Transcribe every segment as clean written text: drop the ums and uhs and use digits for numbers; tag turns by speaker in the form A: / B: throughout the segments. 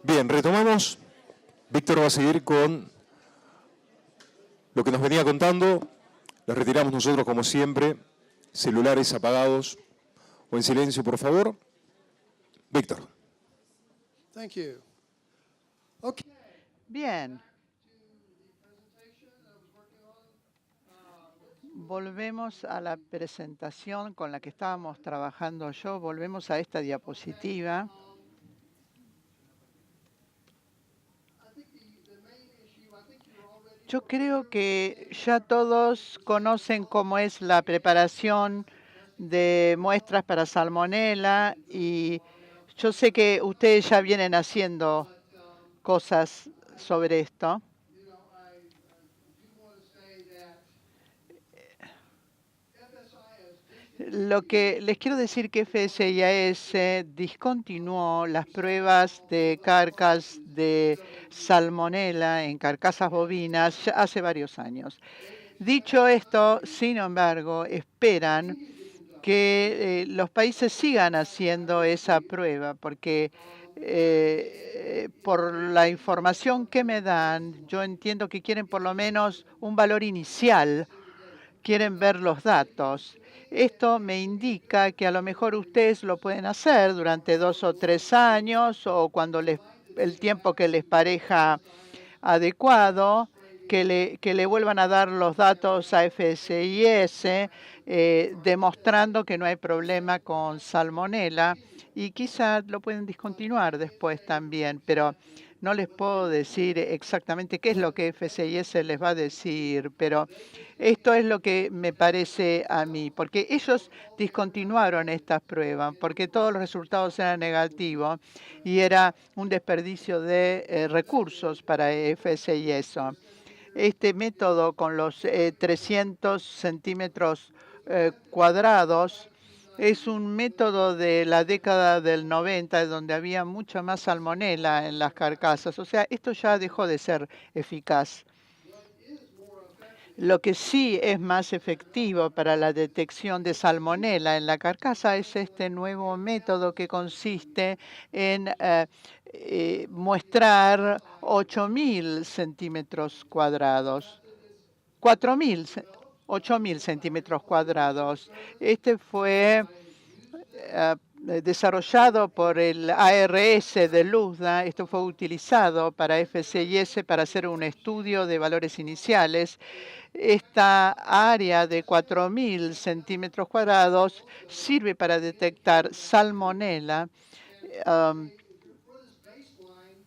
A: Bien, retomamos. Víctor va a seguir con lo que nos venía contando. Les retiramos nosotros, como siempre, celulares apagados o en silencio, por favor. Víctor.
B: Thank you. Okay.
C: Bien. Volvemos a la presentación con la que estábamos trabajando yo. Volvemos a esta diapositiva. Yo creo que ya todos conocen cómo es la preparación de muestras para salmonela y yo sé que ustedes ya vienen haciendo cosas sobre esto. Lo que les quiero decir que FSIS discontinuó las pruebas de carcas de salmonela en carcasas bovinas ya hace varios años. Dicho esto, sin embargo, esperan que los países sigan haciendo esa prueba, porque por la información que me dan, yo entiendo que quieren por lo menos un valor inicial, quieren ver los datos. Esto me indica que a lo mejor ustedes lo pueden hacer durante 2 o 3 años o cuando el tiempo que les pareja adecuado, que le vuelvan a dar los datos a FSIS, demostrando que no hay problema con salmonela y quizás lo pueden discontinuar después también, pero no les puedo decir exactamente qué es lo que FSIS les va a decir, pero esto es lo que me parece a mí, porque ellos discontinuaron estas pruebas, porque todos los resultados eran negativos y era un desperdicio de recursos para FSIS. Este método con los 300 centímetros cuadrados es un método de la década del 90, donde había mucha más salmonela en las carcasas. O sea, esto ya dejó de ser eficaz. Lo que sí es más efectivo para la detección de salmonela en la carcasa es este nuevo método que consiste en muestrar 8.000 centímetros cuadrados. 8.000 centímetros cuadrados. Este fue desarrollado por el ARS de Luzda. Esto fue utilizado para FSIS para hacer un estudio de valores iniciales. Esta área de 4.000 centímetros cuadrados sirve para detectar salmonela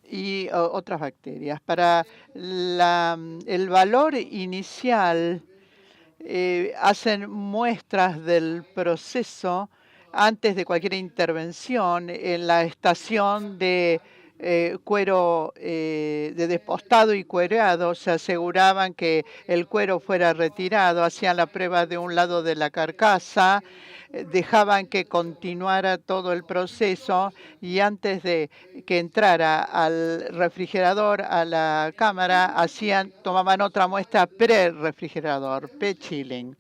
C: y otras bacterias. Para el valor inicial, hacen muestras del proceso antes de cualquier intervención en la estación de cuero de despostado y cuereado. Se aseguraban que el cuero fuera retirado, hacían la prueba de un lado de la carcasa, dejaban que continuara todo el proceso y antes de que entrara al refrigerador, a la cámara, tomaban otra muestra pre-refrigerador, pre-chilling.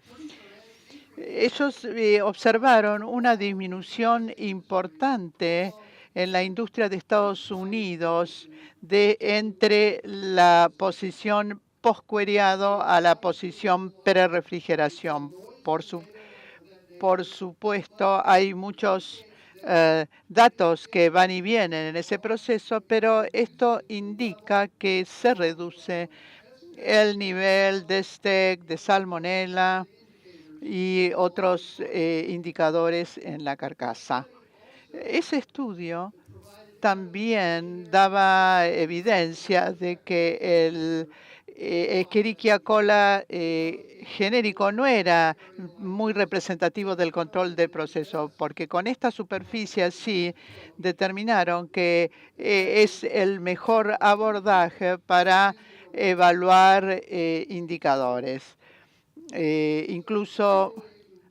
C: Ellos observaron una disminución importante en la industria de Estados Unidos entre la posición post-cuereado a la posición pre-refrigeración. Por supuesto, hay muchos datos que van y vienen en ese proceso, pero esto indica que se reduce el nivel de STEC, de salmonela y otros indicadores en la carcasa. Ese estudio también daba evidencia de que el Escherichia coli genérico no era muy representativo del control del proceso, porque con esta superficie sí determinaron que es el mejor abordaje para evaluar indicadores, incluso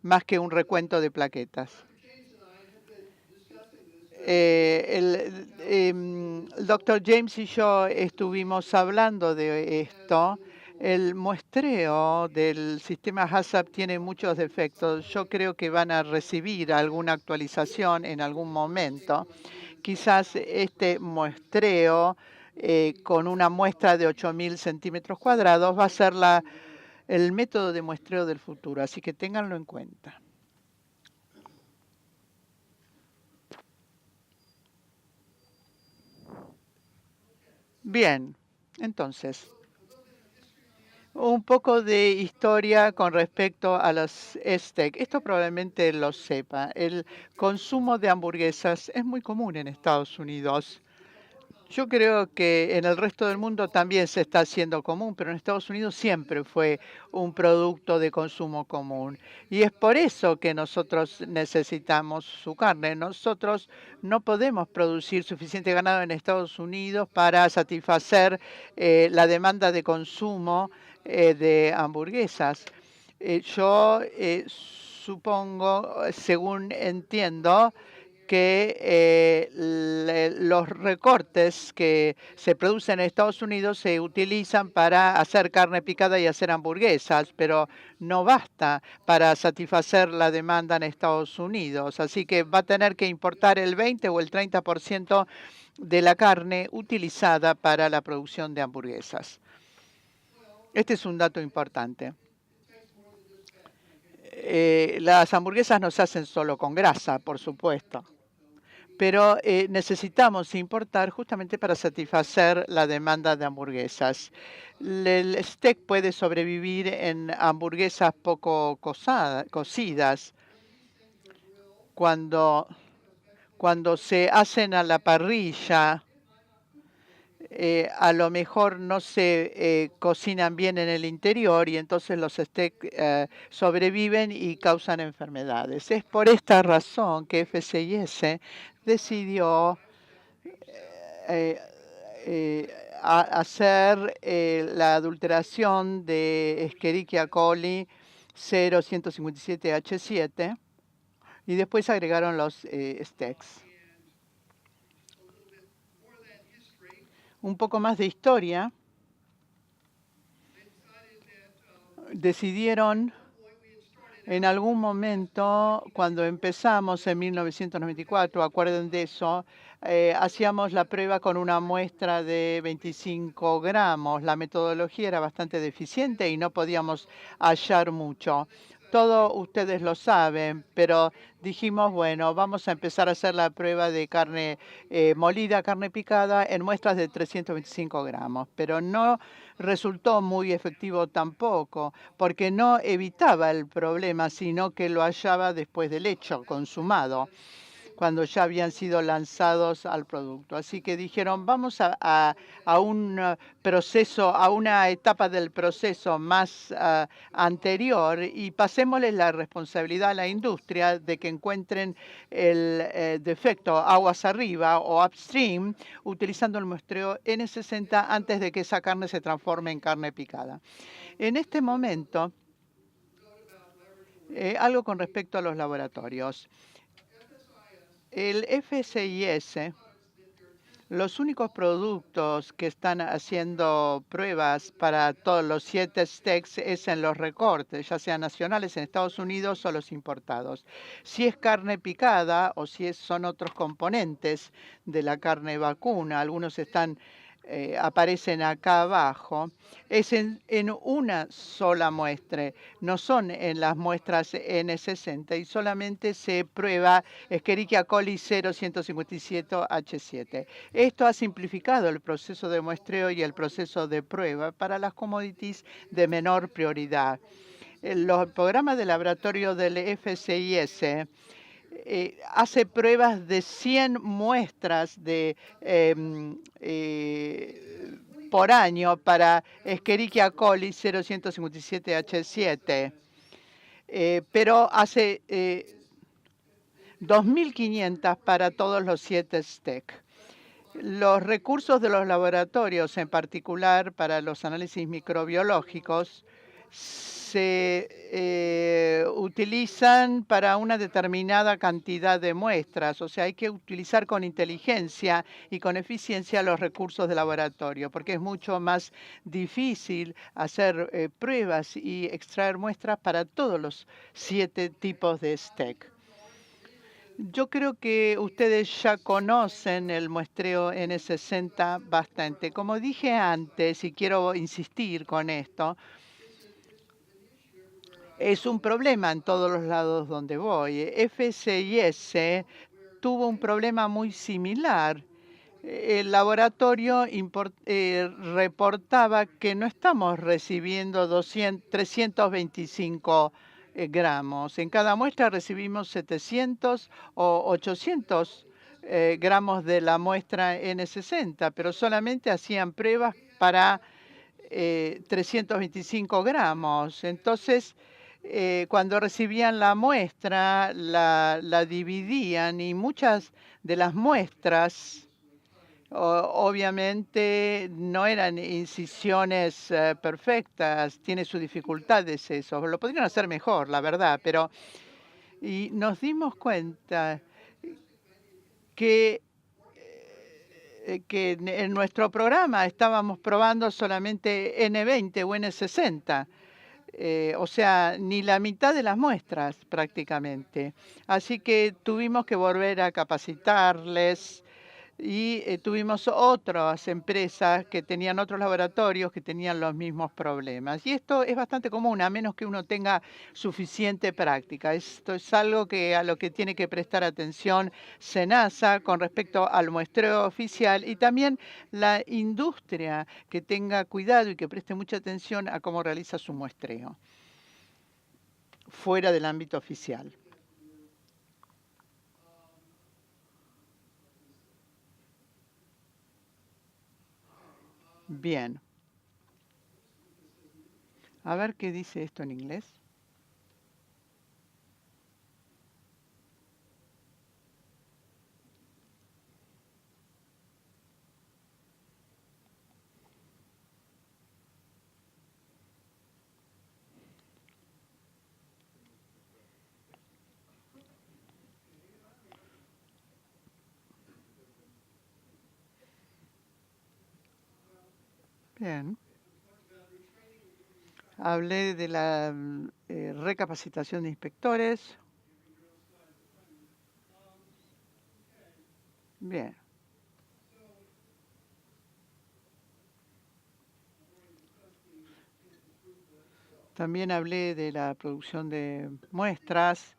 C: más que un recuento de plaquetas. El doctor James y yo estuvimos hablando de esto. El muestreo del sistema HACCP tiene muchos defectos. Yo creo que van a recibir alguna actualización en algún momento quizás este muestreo con una muestra de 8.000 centímetros cuadrados va a ser el método de muestreo del futuro, así que ténganlo en cuenta. Bien, entonces, un poco de historia con respecto a los steak. Esto probablemente lo sepa. El consumo de hamburguesas es muy común en Estados Unidos. Yo creo que en el resto del mundo también se está haciendo común, pero en Estados Unidos siempre fue un producto de consumo común. Y es por eso que nosotros necesitamos su carne. Nosotros no podemos producir suficiente ganado en Estados Unidos para satisfacer la demanda de consumo de hamburguesas. Yo supongo, según entiendo, que los recortes que se producen en Estados Unidos se utilizan para hacer carne picada y hacer hamburguesas, pero no basta para satisfacer la demanda en Estados Unidos. Así que va a tener que importar el 20 o el 30% de la carne utilizada para la producción de hamburguesas. Este es un dato importante. Las hamburguesas no se hacen solo con grasa, por supuesto, pero necesitamos importar justamente para satisfacer la demanda de hamburguesas. El steak puede sobrevivir en hamburguesas poco cocidas. Cuando se hacen a la parrilla, a lo mejor no se cocinan bien en el interior y entonces los steaks sobreviven y causan enfermedades. Es por esta razón que FSIS decidió hacer la adulteración de Escherichia coli 0157H7 y después agregaron los steaks. Un poco más de historia. Decidieron en algún momento, cuando empezamos en 1994, acuerden de eso, hacíamos la prueba con una muestra de 25 gramos. La metodología era bastante deficiente y no podíamos hallar mucho. Todo ustedes lo saben, pero dijimos, bueno, vamos a empezar a hacer la prueba de carne molida, carne picada, en muestras de 325 gramos, pero no resultó muy efectivo tampoco, porque no evitaba el problema, sino que lo hallaba después del hecho consumado, cuando ya habían sido lanzados al producto. Así que dijeron, vamos a un proceso, a una etapa del proceso más anterior y pasémosle la responsabilidad a la industria de que encuentren el defecto aguas arriba o upstream utilizando el muestreo N60 antes de que esa carne se transforme en carne picada. En este momento, algo con respecto a los laboratorios. El FSIS, los únicos productos que están haciendo pruebas para todos los 7 steaks es en los recortes, ya sean nacionales en Estados Unidos o los importados. Si es carne picada o si son otros componentes de la carne vacuna, algunos aparecen acá abajo, es en una sola muestra, no son en las muestras N60 y solamente se prueba Escherichia coli 0157H7. Esto ha simplificado el proceso de muestreo y el proceso de prueba para las commodities de menor prioridad. Los programas de laboratorio del FSIS hace pruebas de 100 muestras por año para Escherichia coli 0157H7, pero hace 2.500 para todos los 7 steaks. Los recursos de los laboratorios, en particular para los análisis microbiológicos, se utilizan para una determinada cantidad de muestras. O sea, hay que utilizar con inteligencia y con eficiencia los recursos de laboratorio, porque es mucho más difícil hacer pruebas y extraer muestras para todos los 7 tipos de steak. Yo creo que ustedes ya conocen el muestreo N60 bastante. Como dije antes, y quiero insistir con esto, es un problema en todos los lados donde voy. FSIS tuvo un problema muy similar. El laboratorio reportaba que no estamos recibiendo 325 gramos. En cada muestra recibimos 700 o 800 gramos de la muestra N60, pero solamente hacían pruebas para 325 gramos. Entonces, cuando recibían la muestra, la dividían y muchas de las muestras obviamente no eran incisiones perfectas, tiene sus dificultades eso, lo podrían hacer mejor, la verdad, pero y nos dimos cuenta que en nuestro programa estábamos probando solamente N20 o N60, o sea, ni la mitad de las muestras prácticamente. Así que tuvimos que volver a capacitarles y tuvimos otras empresas que tenían otros laboratorios que tenían los mismos problemas. Y esto es bastante común, a menos que uno tenga suficiente práctica. Esto es algo a lo que tiene que prestar atención SENASA con respecto al muestreo oficial y también la industria que tenga cuidado y que preste mucha atención a cómo realiza su muestreo fuera del ámbito oficial. Bien. A ver qué dice esto en inglés. Bien. Hablé de la recapacitación de inspectores. Bien. También hablé de la producción de muestras.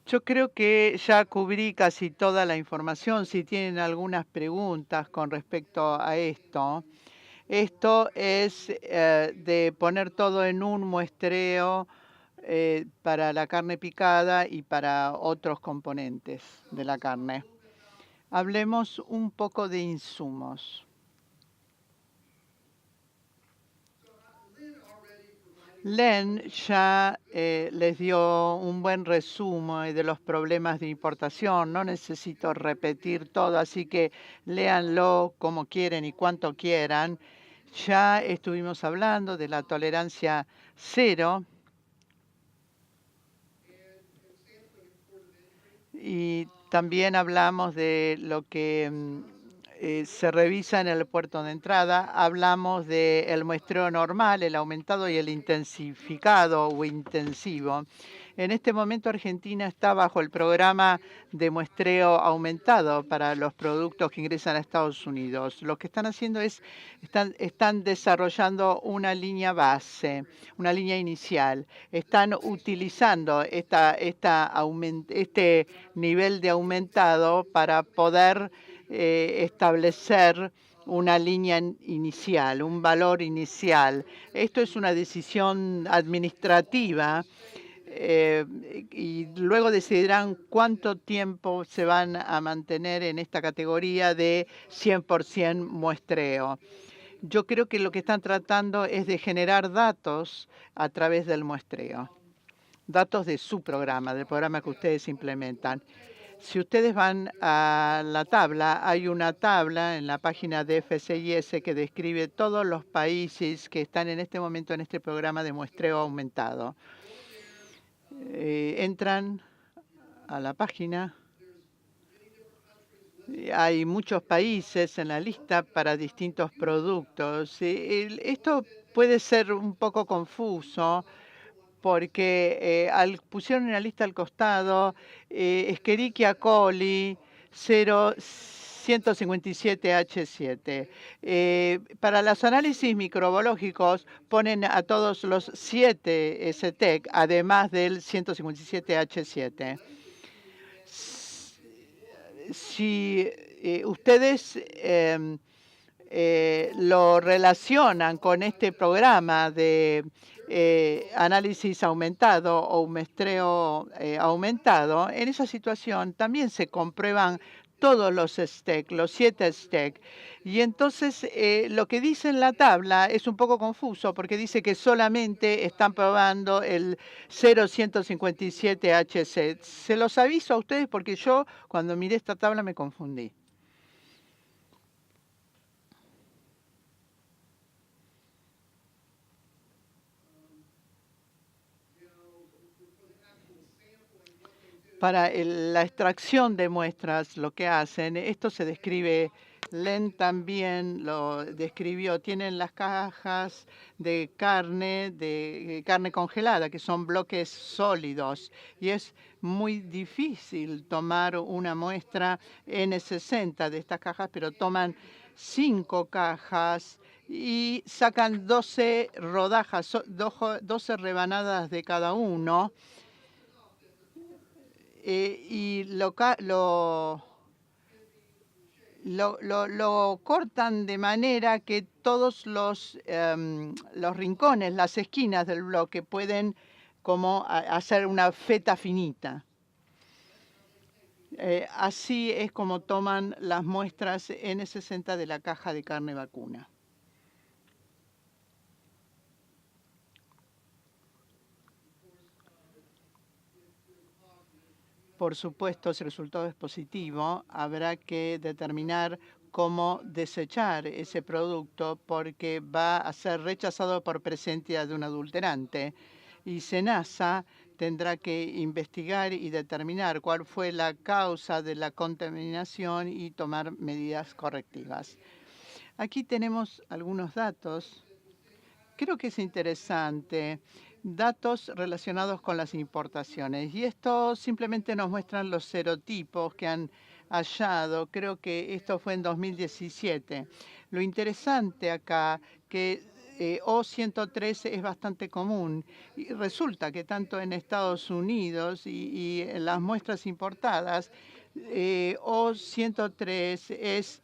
C: Yo creo que ya cubrí casi toda la información. Si tienen algunas preguntas con respecto a esto, esto es de poner todo en un muestreo para la carne picada y para otros componentes de la carne. Hablemos un poco de insumos. Len ya les dio un buen resumen de los problemas de importación. No necesito repetir todo, así que léanlo como quieren y cuanto quieran. Ya estuvimos hablando de la tolerancia cero y también hablamos de lo que se revisa en el puerto de entrada. Hablamos del muestreo normal, el aumentado y el intensificado o intensivo. En este momento Argentina está bajo el programa de muestreo aumentado para los productos que ingresan a Estados Unidos. Lo que están haciendo es, están desarrollando una línea base, una línea inicial. Están utilizando este nivel de aumentado para poder establecer una línea inicial, un valor inicial. Esto es una decisión administrativa y luego decidirán cuánto tiempo se van a mantener en esta categoría de 100% muestreo. Yo creo que lo que están tratando es de generar datos a través del muestreo, datos de su programa, del programa que ustedes implementan. Si ustedes van a la tabla, hay una tabla en la página de FSIS que describe todos los países que están en este momento en este programa de muestreo aumentado. Entran a la página. Hay muchos países en la lista para distintos productos. Esto puede ser un poco confuso porque pusieron en la lista al costado Escherichia coli 157H7. Para los análisis microbiológicos ponen a todos los 7 STEC, además del 157H7. Si ustedes lo relacionan con este programa de análisis aumentado o muestreo aumentado, en esa situación también se comprueban todos los STEC, los 7 STEC. Y entonces lo que dice en la tabla es un poco confuso porque dice que solamente están probando el 0.157HC. Se los aviso a ustedes porque yo cuando miré esta tabla me confundí. Para la extracción de muestras, lo que hacen, esto se describe, Len también lo describió, tienen las cajas de carne congelada, que son bloques sólidos, y es muy difícil tomar una muestra N60 de estas cajas, pero toman 5 cajas y sacan 12 rodajas, 12 rebanadas de cada uno. Y lo cortan de manera que todos los rincones, las esquinas del bloque pueden como hacer una feta finita. Así es como toman las muestras N60 de la caja de carne vacuna. Por supuesto, si el resultado es positivo, habrá que determinar cómo desechar ese producto porque va a ser rechazado por presencia de un adulterante. Y SENASA tendrá que investigar y determinar cuál fue la causa de la contaminación y tomar medidas correctivas. Aquí tenemos algunos datos. Creo que es interesante. Datos relacionados con las importaciones. Y esto simplemente nos muestran los serotipos que han hallado. Creo que esto fue en 2017. Lo interesante acá que O103 es bastante común. Y resulta que tanto en Estados Unidos y en las muestras importadas, O103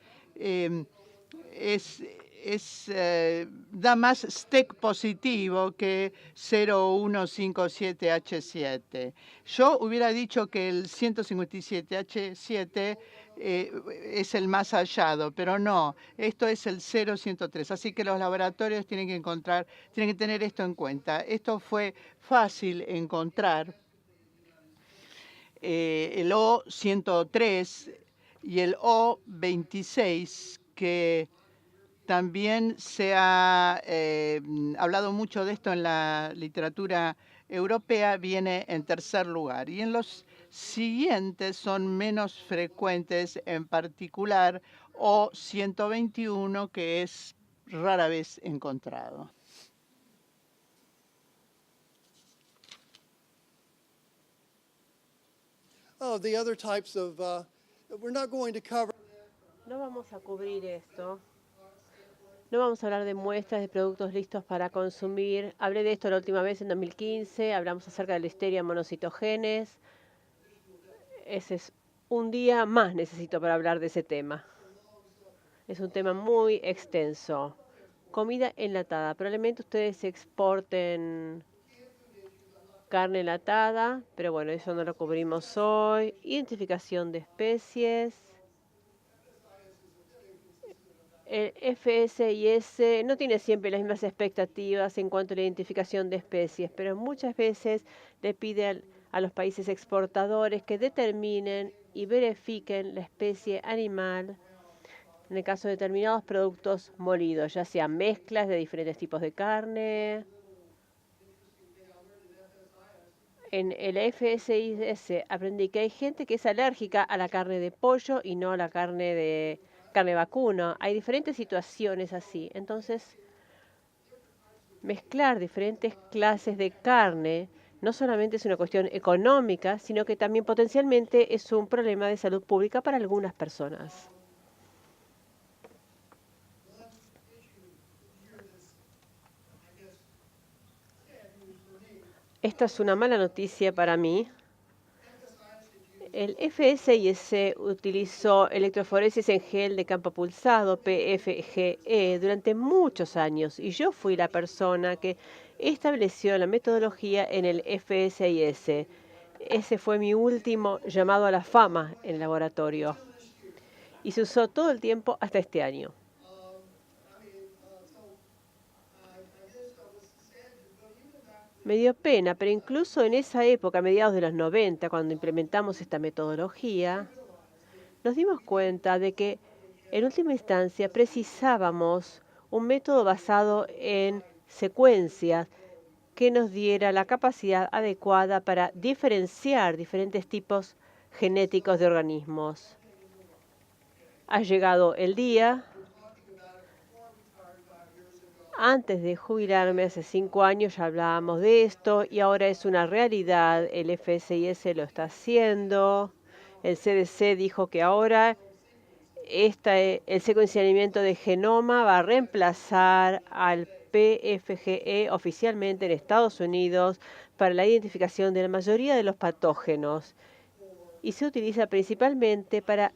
C: da más STEC positivo que 0157H7. Yo hubiera dicho que el 157H7 es el más hallado, pero no, esto es el 0103. Así que los laboratorios tienen que tener esto en cuenta. Esto fue fácil encontrar. El O103 y el O26, que también se ha hablado mucho de esto en la literatura europea, viene en tercer lugar. Y en los siguientes son menos frecuentes, en particular O121, que es rara vez encontrado.
B: The other types of, we're not going to cover.
D: No vamos a cubrir esto. No vamos a hablar de muestras de productos listos para consumir. Hablé de esto la última vez en 2015. Hablamos acerca de la Listeria monocitogenes. Ese es un día más necesito para hablar de ese tema. Es un tema muy extenso. Comida enlatada. Probablemente ustedes exporten carne enlatada, pero bueno, eso no lo cubrimos hoy. Identificación de especies. El FSIS no tiene siempre las mismas expectativas en cuanto a la identificación de especies, pero muchas veces le pide a los países exportadores que determinen y verifiquen la especie animal en el caso de determinados productos molidos, ya sean mezclas de diferentes tipos de carne. En el FSIS aprendí que hay gente que es alérgica a la carne de pollo y no a la carne vacuna. Hay diferentes situaciones así. Entonces, mezclar diferentes clases de carne no solamente es una cuestión económica, sino que también potencialmente es un problema de salud pública para algunas personas. Esta es una mala noticia para mí. El FSIS utilizó electroforesis en gel de campo pulsado, PFGE, durante muchos años y yo fui la persona que estableció la metodología en el FSIS. Ese fue mi último llamado a la fama en el laboratorio y se usó todo el tiempo hasta este año. Me dio pena, pero incluso en esa época, a mediados de los 90, cuando implementamos esta metodología, nos dimos cuenta de que en última instancia precisábamos un método basado en secuencias que nos diera la capacidad adecuada para diferenciar diferentes tipos genéticos de organismos. Ha llegado el día. Antes de jubilarme, hace 5 años, ya hablábamos de esto y ahora es una realidad. El FSIS lo está haciendo. El CDC dijo que ahora el secuenciamiento de genoma va a reemplazar al PFGE oficialmente en Estados Unidos para la identificación de la mayoría de los patógenos y se utiliza principalmente para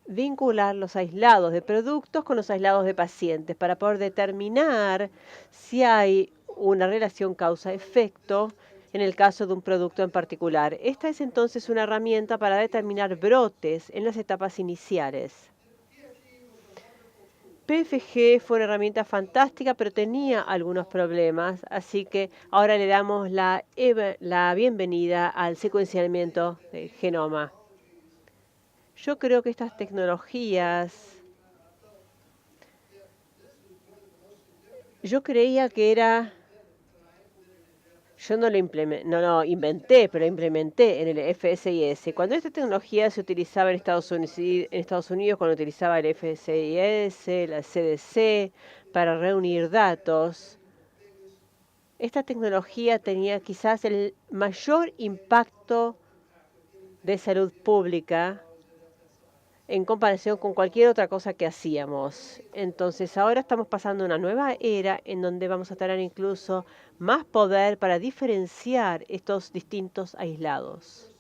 D: vincular los aislados de productos con los aislados de pacientes para poder determinar si hay una relación causa-efecto en el caso de un producto en particular. Esta es entonces una herramienta para determinar brotes en las etapas iniciales. PFG fue una herramienta fantástica, pero tenía algunos problemas, así que ahora le damos la bienvenida al secuenciamiento del genoma. Yo creo que estas tecnologías, yo creía que era, yo no lo inventé, pero lo implementé en el FSIS. Cuando esta tecnología se utilizaba en Estados Unidos, cuando utilizaba el FSIS, la CDC, para reunir datos, esta tecnología tenía quizás el mayor impacto de salud pública en comparación con cualquier otra cosa que hacíamos. Entonces ahora estamos pasando una nueva era en donde vamos a tener incluso más poder para diferenciar estos distintos aislados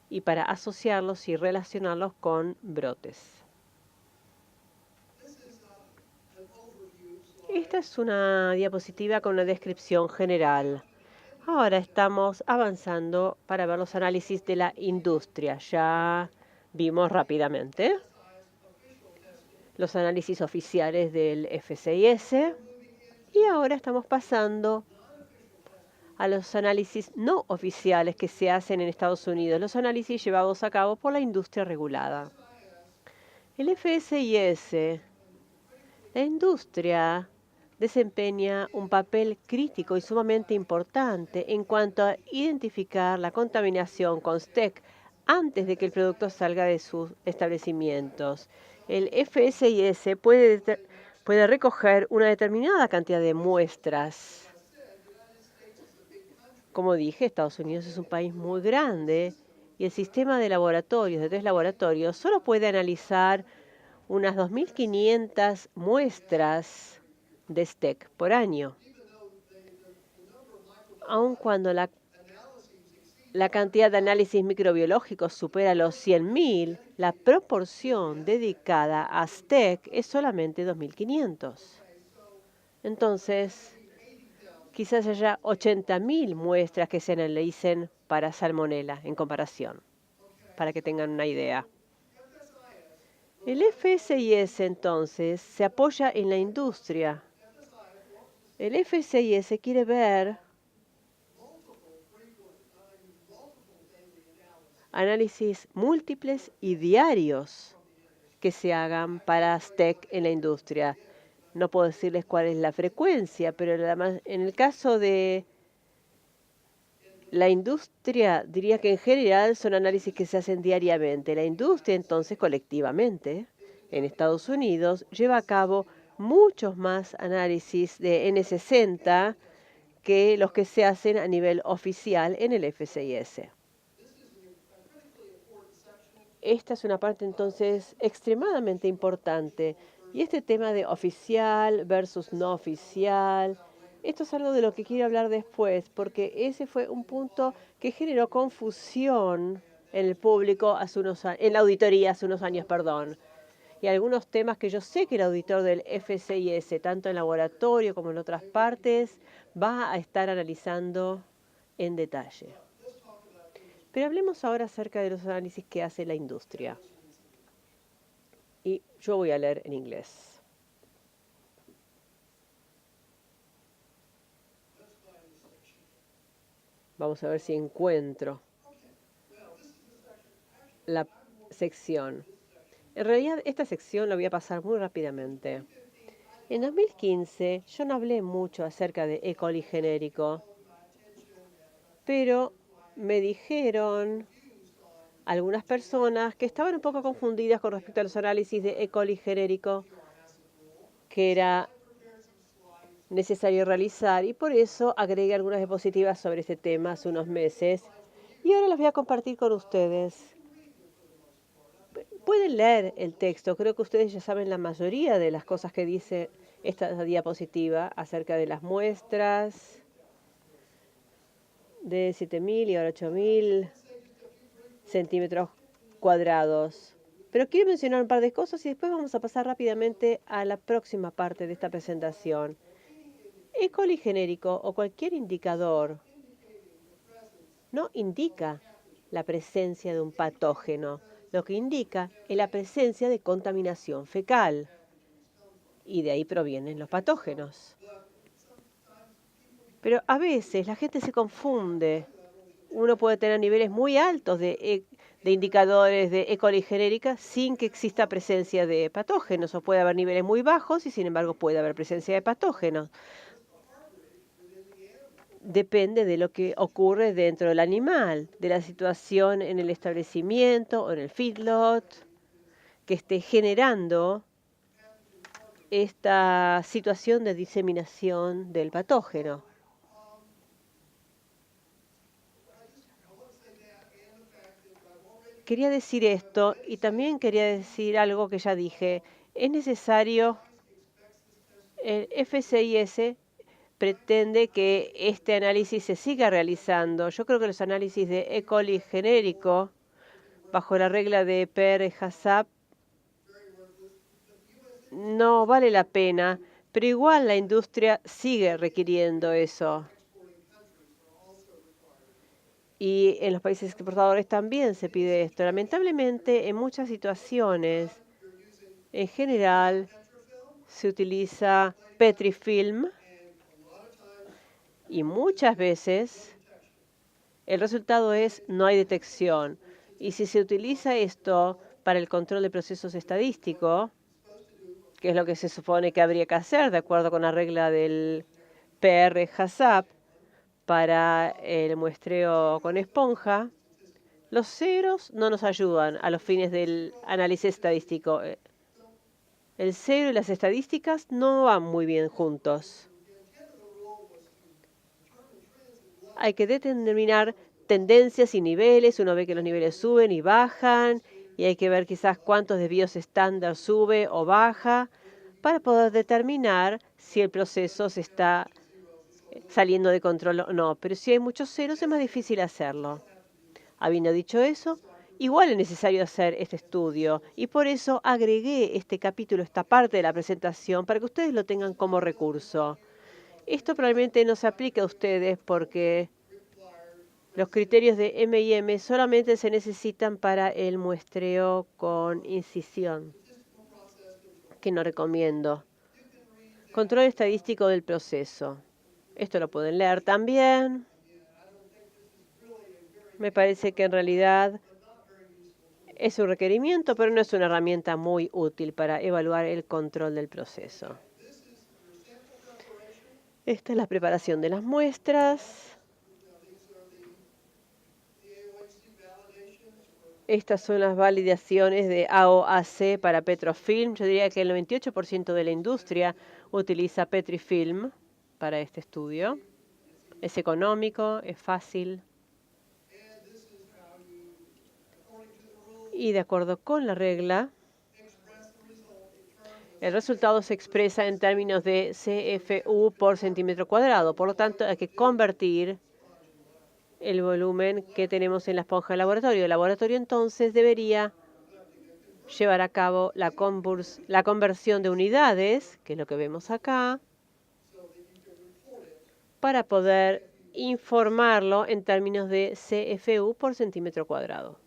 D: y para asociarlos y relacionarlos con brotes. Esta es una diapositiva con una descripción general. Ahora estamos avanzando para ver los análisis de la industria. Ya vimos rápidamente los análisis oficiales del FSIS y ahora estamos pasando a los análisis no oficiales que se hacen en Estados Unidos, los análisis llevados a cabo por la industria regulada. El FSIS, la industria desempeña un papel crítico y sumamente importante en cuanto a identificar la contaminación con STEC antes de que el producto salga de sus establecimientos. El FSIS puede recoger una determinada cantidad de muestras. Como dije, Estados Unidos es un país muy grande y el sistema de laboratorios, de 3 laboratorios, solo puede analizar unas 2.500 muestras de STEC por año. Aun cuando la cantidad de análisis microbiológicos supera los 100.000, la proporción dedicada a STEC es solamente 2.500. Entonces, quizás haya 80.000 muestras que se analicen para salmonela en comparación, para que tengan una idea. El FSIS, entonces, se apoya en la industria. El FSIS quiere ver análisis múltiples y diarios que se hagan para STEC en la industria. No puedo decirles cuál es la frecuencia, pero en el caso de la industria, diría que en general son análisis que se hacen diariamente. La industria, entonces, colectivamente, en Estados Unidos, lleva a cabo muchos más análisis de N60 que los que se hacen a nivel oficial en el FCIS. Esta es una parte entonces extremadamente importante. Y este tema de oficial versus no oficial, esto es algo de lo que quiero hablar después, porque ese fue un punto que generó confusión en el público en la auditoría hace unos años, perdón. Y algunos temas que yo sé que el auditor del FCIS, tanto en laboratorio como en otras partes, va a estar analizando en detalle. Pero hablemos ahora acerca de los análisis que hace la industria. Y yo voy a leer en inglés. Vamos a ver si encuentro la sección. En realidad, esta sección la voy a pasar muy rápidamente. En 2015, yo no hablé mucho acerca de E. coli genérico, pero me dijeron algunas personas que estaban un poco confundidas con respecto a los análisis de E. coli genérico que era necesario realizar, y por eso agregué algunas diapositivas sobre este tema hace unos meses y ahora las voy a compartir con ustedes. Pueden leer el texto, creo que ustedes ya saben la mayoría de las cosas que dice esta diapositiva acerca de las muestras de 7.000 y ahora 8.000 centímetros cuadrados. Pero quiero mencionar un par de cosas y después vamos a pasar rápidamente a la próxima parte de esta presentación. E. coli genérico o cualquier indicador no indica la presencia de un patógeno. Lo que indica es la presencia de contaminación fecal. Y de ahí provienen los patógenos. Pero a veces la gente se confunde. Uno puede tener niveles muy altos de indicadores de E. coli genérica sin que exista presencia de patógenos. O puede haber niveles muy bajos y sin embargo puede haber presencia de patógenos. Depende de lo que ocurre dentro del animal, de la situación en el establecimiento o en el feedlot, que esté generando esta situación de diseminación del patógeno. Quería decir esto y también quería decir algo que ya dije. Es necesario, el FCIS pretende que este análisis se siga realizando. Yo creo que los análisis de E. coli genérico, bajo la regla de PR-HACCP, no vale la pena, pero igual la industria sigue requiriendo eso. Y en los países exportadores también se pide esto. Lamentablemente, en muchas situaciones, en general, se utiliza Petrifilm y muchas veces el resultado es no hay detección. Y si se utiliza esto para el control de procesos estadísticos, que es lo que se supone que habría que hacer de acuerdo con la regla del PR-HACCP para el muestreo con esponja, los ceros no nos ayudan a los fines del análisis estadístico. El cero y las estadísticas no van muy bien juntos. Hay que determinar tendencias y niveles. Uno ve que los niveles suben y bajan, y hay que ver quizás cuántos desvíos estándar sube o baja para poder determinar si el proceso se está saliendo de control o no. Pero si hay muchos ceros es más difícil hacerlo. Habiendo dicho eso, igual es necesario hacer este estudio y por eso agregué este capítulo, esta parte de la presentación, para que ustedes lo tengan como recurso. Esto probablemente no se aplica a ustedes porque los criterios de M&M solamente se necesitan para el muestreo con incisión, que no recomiendo. Control estadístico del proceso. Esto lo pueden leer también. Me parece que en realidad es un requerimiento, pero no es una herramienta muy útil para evaluar el control del proceso. Esta es la preparación de las muestras. Estas son las validaciones de AOAC para Petrofilm. Yo diría que el 98% de la industria utiliza Petrifilm para este estudio. Es económico, es fácil. Y de acuerdo con la regla, el resultado se expresa en términos de CFU por centímetro cuadrado. Por lo tanto, hay que convertir el volumen que tenemos en la esponja del laboratorio. El laboratorio entonces debería llevar a cabo la conversión de unidades, que es lo que vemos acá, para poder informarlo en términos de CFU por centímetro cuadrado.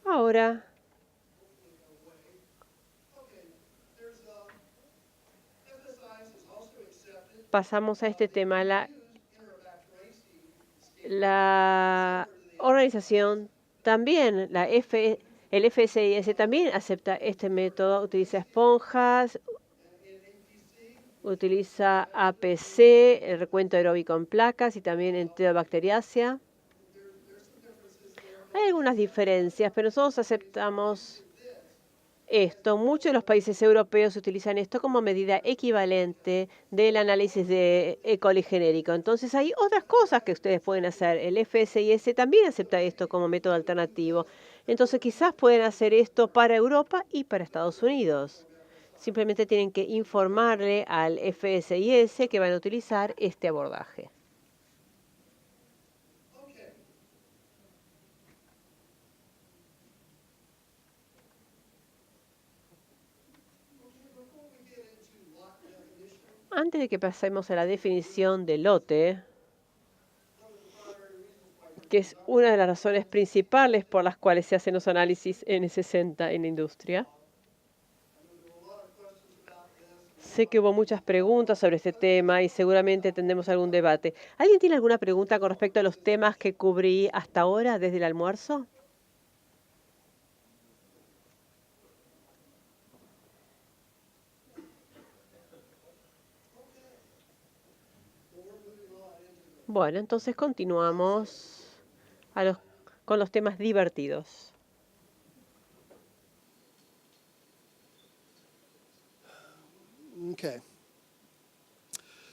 D: Ahora, pasamos a este tema. La organización también, el FSIS también acepta este método, utiliza esponjas, utiliza APC, el recuento aeróbico en placas y también enterobacteriácea. Hay algunas diferencias, pero nosotros aceptamos esto. Muchos de los países europeos utilizan esto como medida equivalente del análisis de E. coli genérico. Entonces hay otras cosas que ustedes pueden hacer. El FSIS también acepta esto como método alternativo. Entonces quizás pueden hacer esto para Europa y para Estados Unidos. Simplemente tienen que informarle al FSIS que van a utilizar este abordaje. Antes de que pasemos a la definición de lote, que es una de las razones principales por las cuales se hacen los análisis N60 en la industria, sé que hubo muchas preguntas sobre este tema y seguramente tendremos algún debate. ¿Alguien tiene alguna pregunta con respecto a los temas que cubrí hasta ahora desde el almuerzo? Bueno, entonces continuamos con los temas divertidos.
B: Okay.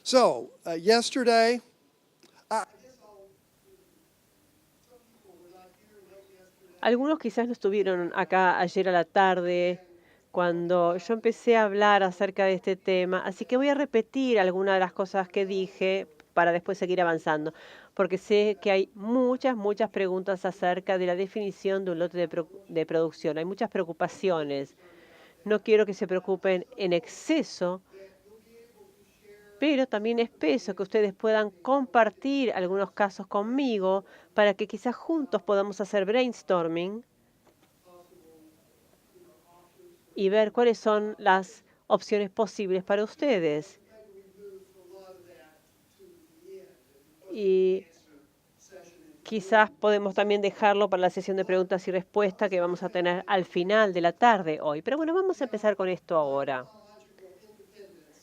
B: So, yesterday,
D: Algunos quizás no estuvieron acá ayer a la tarde cuando yo empecé a hablar acerca de este tema, así que voy a repetir algunas de las cosas que dije para después seguir avanzando, porque sé que hay muchas preguntas acerca de la definición de un lote de producción. Hay muchas preocupaciones. No quiero que se preocupen en exceso, pero también espero que ustedes puedan compartir algunos casos conmigo para que quizás juntos podamos hacer brainstorming y ver cuáles son las opciones posibles para ustedes. Y quizás podemos también dejarlo para la sesión de preguntas y respuestas que vamos a tener al final de la tarde hoy. Pero bueno, vamos a empezar con esto ahora.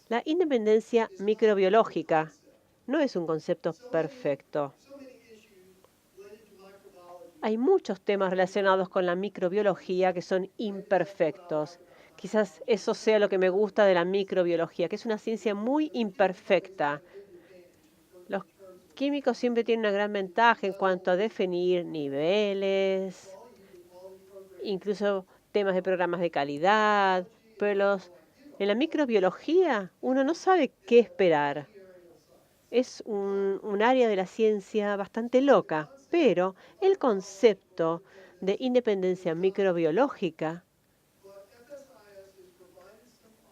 D: La independencia microbiológica no es un concepto perfecto. Hay muchos temas relacionados con la microbiología que son imperfectos. Quizás eso sea lo que me gusta de la microbiología, que es una ciencia muy imperfecta. Los químicos siempre tienen una gran ventaja en cuanto a definir niveles, incluso temas de programas de calidad, pero en la microbiología uno no sabe qué esperar. Es un área de la ciencia bastante loca, pero el concepto de independencia microbiológica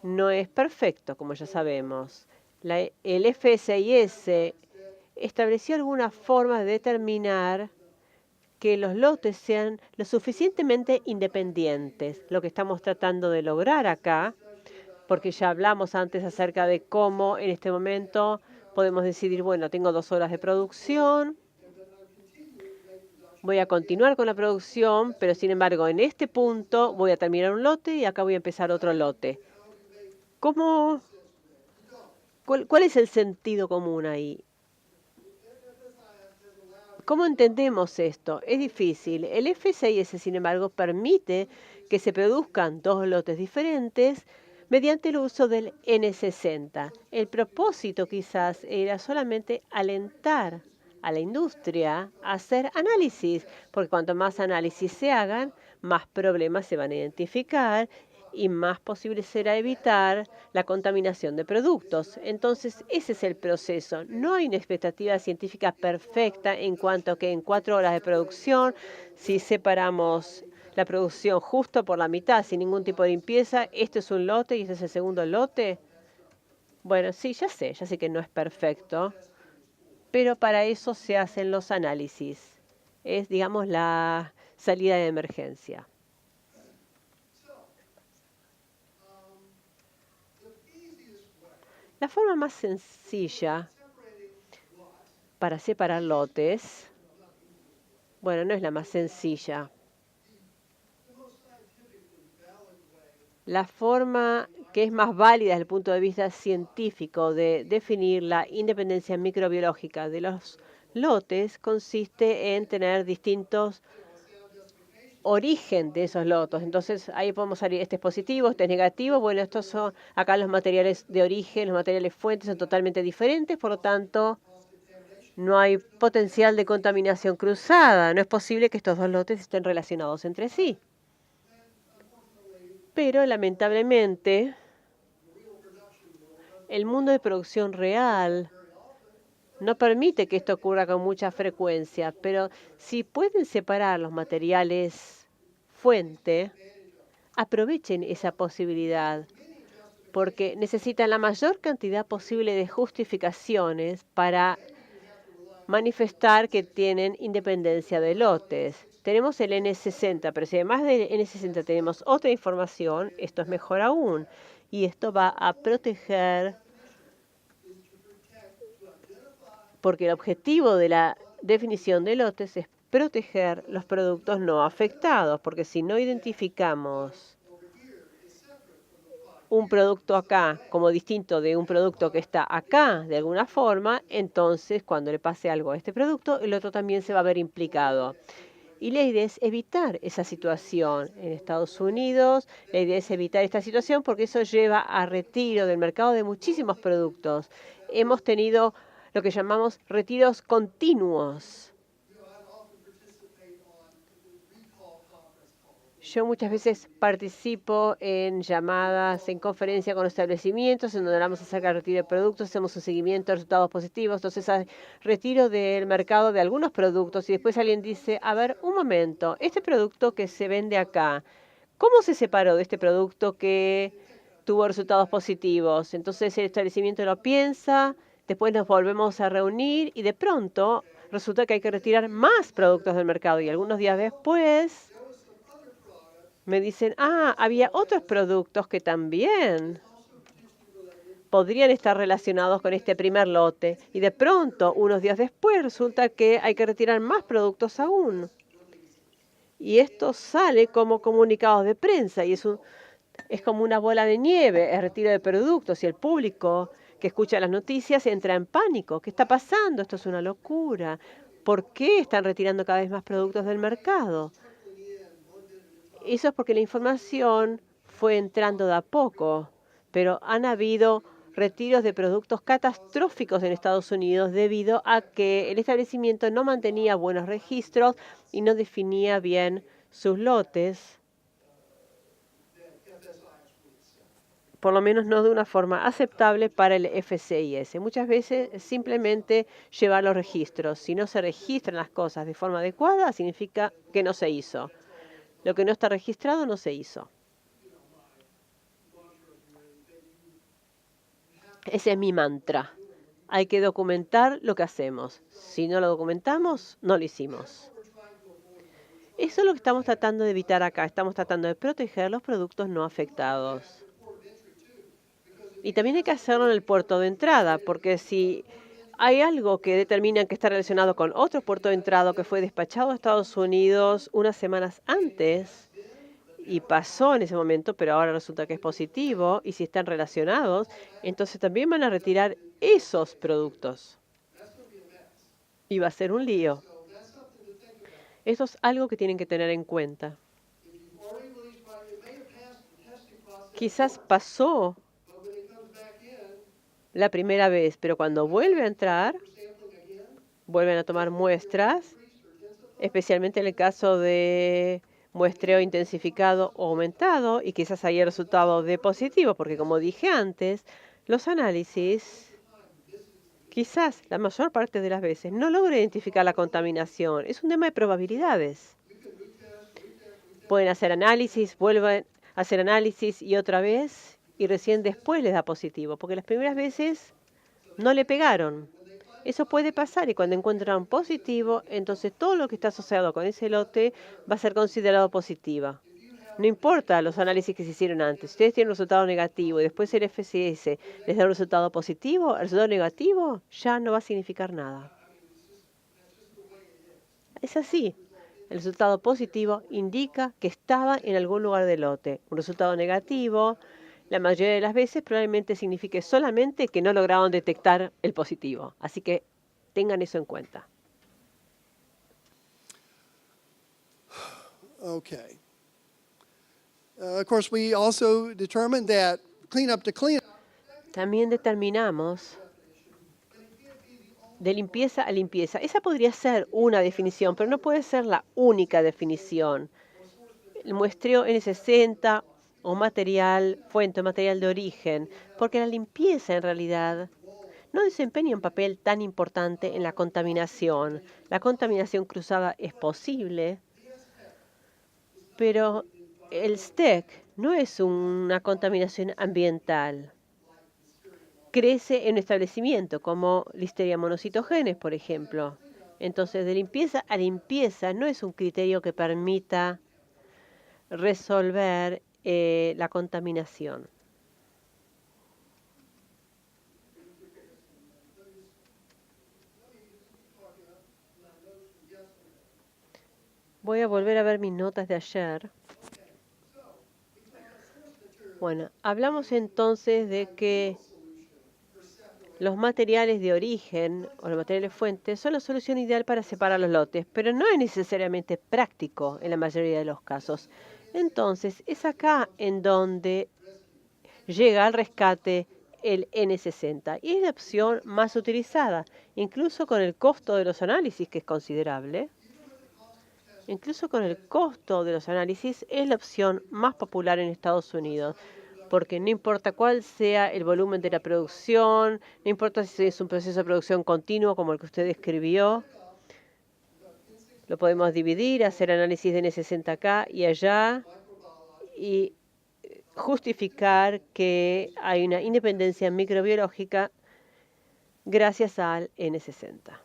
D: no es perfecto, como ya sabemos. El FSIS estableció algunas formas de determinar que los lotes sean lo suficientemente independientes. Lo que estamos tratando de lograr acá, porque ya hablamos antes acerca de cómo en este momento podemos decidir, bueno, tengo 2 horas de producción, voy a continuar con la producción, pero sin embargo en este punto voy a terminar un lote y acá voy a empezar otro lote. ¿Cuál es el sentido común ahí? ¿Cómo entendemos esto? Es difícil. El F6S, sin embargo, permite que se produzcan dos lotes diferentes mediante el uso del N60. El propósito quizás era solamente alentar a la industria a hacer análisis, porque cuanto más análisis se hagan, más problemas se van a identificar y más posible será evitar la contaminación de productos. Entonces, ese es el proceso. No hay una expectativa científica perfecta en cuanto a que en 4 horas de producción, si separamos la producción justo por la mitad, sin ningún tipo de limpieza, este es un lote y este es el segundo lote. Bueno, sí, ya sé que no es perfecto, pero para eso se hacen los análisis. Es, digamos, la salida de emergencia. La forma más sencilla para separar lotes, bueno, no es la más sencilla. La forma que es más válida desde el punto de vista científico de definir la independencia microbiológica de los lotes consiste en tener distintos origen de esos lotes. Entonces, ahí podemos salir, este es positivo, este es negativo. Bueno, estos son, acá los materiales de origen, los materiales fuentes son totalmente diferentes, por lo tanto, no hay potencial de contaminación cruzada. No es posible que estos dos lotes estén relacionados entre sí. Pero, lamentablemente, el mundo de producción real no permite que esto ocurra con mucha frecuencia, pero si pueden separar los materiales fuente, aprovechen esa posibilidad, porque necesitan la mayor cantidad posible de justificaciones para manifestar que tienen independencia de lotes. Tenemos el N60, pero si además del N60 tenemos otra información, esto es mejor aún, y esto va a proteger, porque el objetivo de la definición de lotes es proteger los productos no afectados, porque si no identificamos un producto acá como distinto de un producto que está acá de alguna forma, entonces cuando le pase algo a este producto, el otro también se va a ver implicado. Y la idea es evitar esa situación en Estados Unidos. La idea es evitar esta situación porque eso lleva a retiro del mercado de muchísimos productos. Hemos tenido lo que llamamos retiros continuos. Yo muchas veces participo en llamadas, en conferencias con establecimientos, en donde hablamos acerca del retiro de productos, hacemos un seguimiento de resultados positivos. Entonces, hay retiro del mercado de algunos productos y después alguien dice, a ver, un momento, este producto que se vende acá, ¿cómo se separó de este producto que tuvo resultados positivos? Entonces, el establecimiento lo piensa, después nos volvemos a reunir y de pronto resulta que hay que retirar más productos del mercado y algunos días después me dicen, había otros productos que también podrían estar relacionados con este primer lote. Y de pronto, unos días después, resulta que hay que retirar más productos aún. Y esto sale como comunicados de prensa y es como una bola de nieve, el retiro de productos y el público que escucha las noticias entra en pánico. ¿Qué está pasando? Esto es una locura. ¿Por qué están retirando cada vez más productos del mercado? Eso es porque la información fue entrando de a poco, pero han habido retiros de productos catastróficos en Estados Unidos debido a que el establecimiento no mantenía buenos registros y no definía bien sus lotes, por lo menos no de una forma aceptable para el FCIS. Muchas veces simplemente llevar los registros. Si no se registran las cosas de forma adecuada, significa que no se hizo. Lo que no está registrado no se hizo. Ese es mi mantra. Hay que documentar lo que hacemos. Si no lo documentamos, no lo hicimos. Eso es lo que estamos tratando de evitar acá. Estamos tratando de proteger los productos no afectados. Y también hay que hacerlo en el puerto de entrada, porque si hay algo que determina que está relacionado con otro puerto de entrada que fue despachado a Estados Unidos unas semanas antes y pasó en ese momento, pero ahora resulta que es positivo, y si están relacionados, entonces también van a retirar esos productos. Y va a ser un lío. Eso es algo que tienen que tener en cuenta. Quizás pasó la primera vez, pero cuando vuelve a entrar, vuelven a tomar muestras, especialmente en el caso de muestreo intensificado o aumentado, y quizás haya resultado de positivo, porque como dije antes, los análisis, quizás la mayor parte de las veces, no logra identificar la contaminación. Es un tema de probabilidades. Pueden hacer análisis, vuelven a hacer análisis y otra vez, y recién después les da positivo, porque las primeras veces no le pegaron. Eso puede pasar y cuando encuentran positivo, entonces todo lo que está asociado con ese lote va a ser considerado positiva. No importa los análisis que se hicieron antes. Si ustedes tienen un resultado negativo y después el FCS les da un resultado positivo, el resultado negativo ya no va a significar nada. Es así. El resultado positivo indica que estaba en algún lugar del lote. Un resultado negativo, la mayoría de las veces, probablemente signifique solamente que no lograron detectar el positivo. Así que tengan eso en cuenta.
B: Okay. Of course, we also determined that cleanup to cleanup
D: También determinamos de limpieza a limpieza. Esa podría ser una definición, pero no puede ser la única definición. El muestreo N60 o material fuente, material de origen, porque la limpieza en realidad no desempeña un papel tan importante en la contaminación. La contaminación cruzada es posible, pero el STEC no es una contaminación ambiental. Crece en un establecimiento como Listeria monocytogenes, por ejemplo. Entonces, de limpieza a limpieza no es un criterio que permita resolver la contaminación. Voy a volver a ver mis notas de ayer. Bueno, hablamos entonces de que los materiales de origen o los materiales fuentes son la solución ideal para separar los lotes, pero no es necesariamente práctico en la mayoría de los casos. Entonces, es acá en donde llega al rescate el N60 y es la opción más utilizada, incluso con el costo de los análisis, que es considerable. Incluso con el costo de los análisis, es la opción más popular en Estados Unidos, porque no importa cuál sea el volumen de la producción, no importa si es un proceso de producción continuo como el que usted describió, lo podemos dividir, hacer análisis de N60 acá y allá y justificar que hay una independencia microbiológica gracias al N60.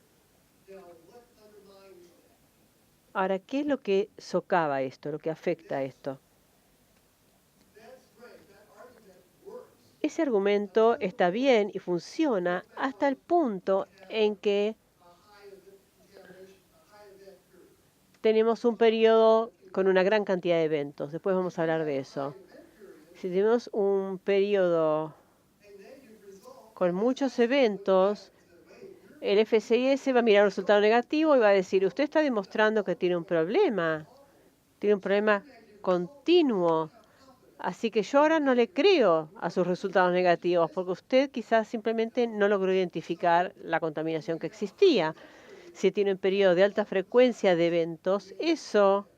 D: Ahora, ¿qué es lo que socava esto, lo que afecta a esto? Ese argumento está bien y funciona hasta el punto en que tenemos un periodo con una gran cantidad de eventos. Después vamos a hablar de eso. Si tenemos un periodo con muchos eventos, el FCIS va a mirar un resultado negativo y va a decir, usted está demostrando que tiene un problema continuo. Así que yo ahora no le creo a sus resultados negativos, porque usted quizás simplemente no logró identificar la contaminación que existía. Si tiene un periodo de alta frecuencia de eventos, eso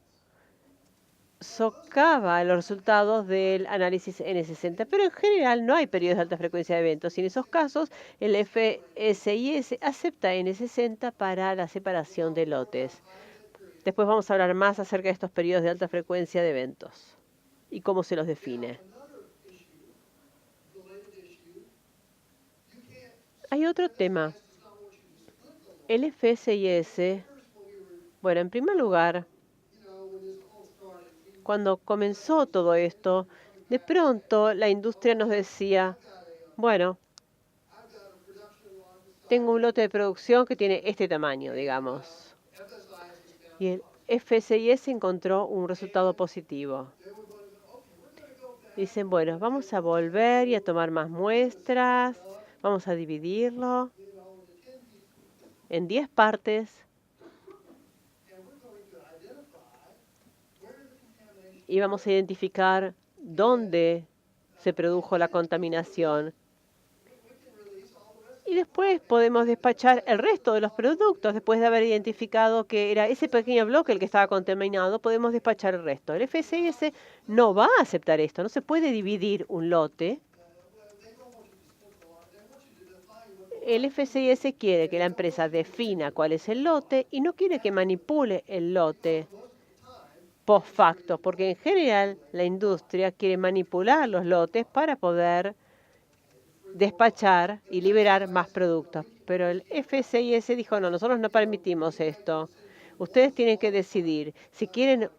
D: socava los resultados del análisis N60, pero en general no hay periodos de alta frecuencia de eventos y en esos casos el FSIS acepta N60 para la separación de lotes. Después vamos a hablar más acerca de estos periodos de alta frecuencia de eventos y cómo se los define. Hay otro tema. El FSIS, bueno, en primer lugar, cuando comenzó todo esto, de pronto la industria nos decía, bueno, tengo un lote de producción que tiene este tamaño, digamos. Y el FSIS encontró un resultado positivo. Dicen, bueno, vamos a volver y a tomar más muestras, vamos a dividirlo en 10 partes y vamos a identificar dónde se produjo la contaminación. Y después podemos despachar el resto de los productos. Después de haber identificado que era ese pequeño bloque el que estaba contaminado, podemos despachar el resto. El FSIS no va a aceptar esto. No se puede dividir un lote. El FSIS quiere que la empresa defina cuál es el lote y no quiere que manipule el lote post facto, porque en general la industria quiere manipular los lotes para poder despachar y liberar más productos. Pero el FSIS dijo, no, nosotros no permitimos esto. Ustedes tienen que decidir si quieren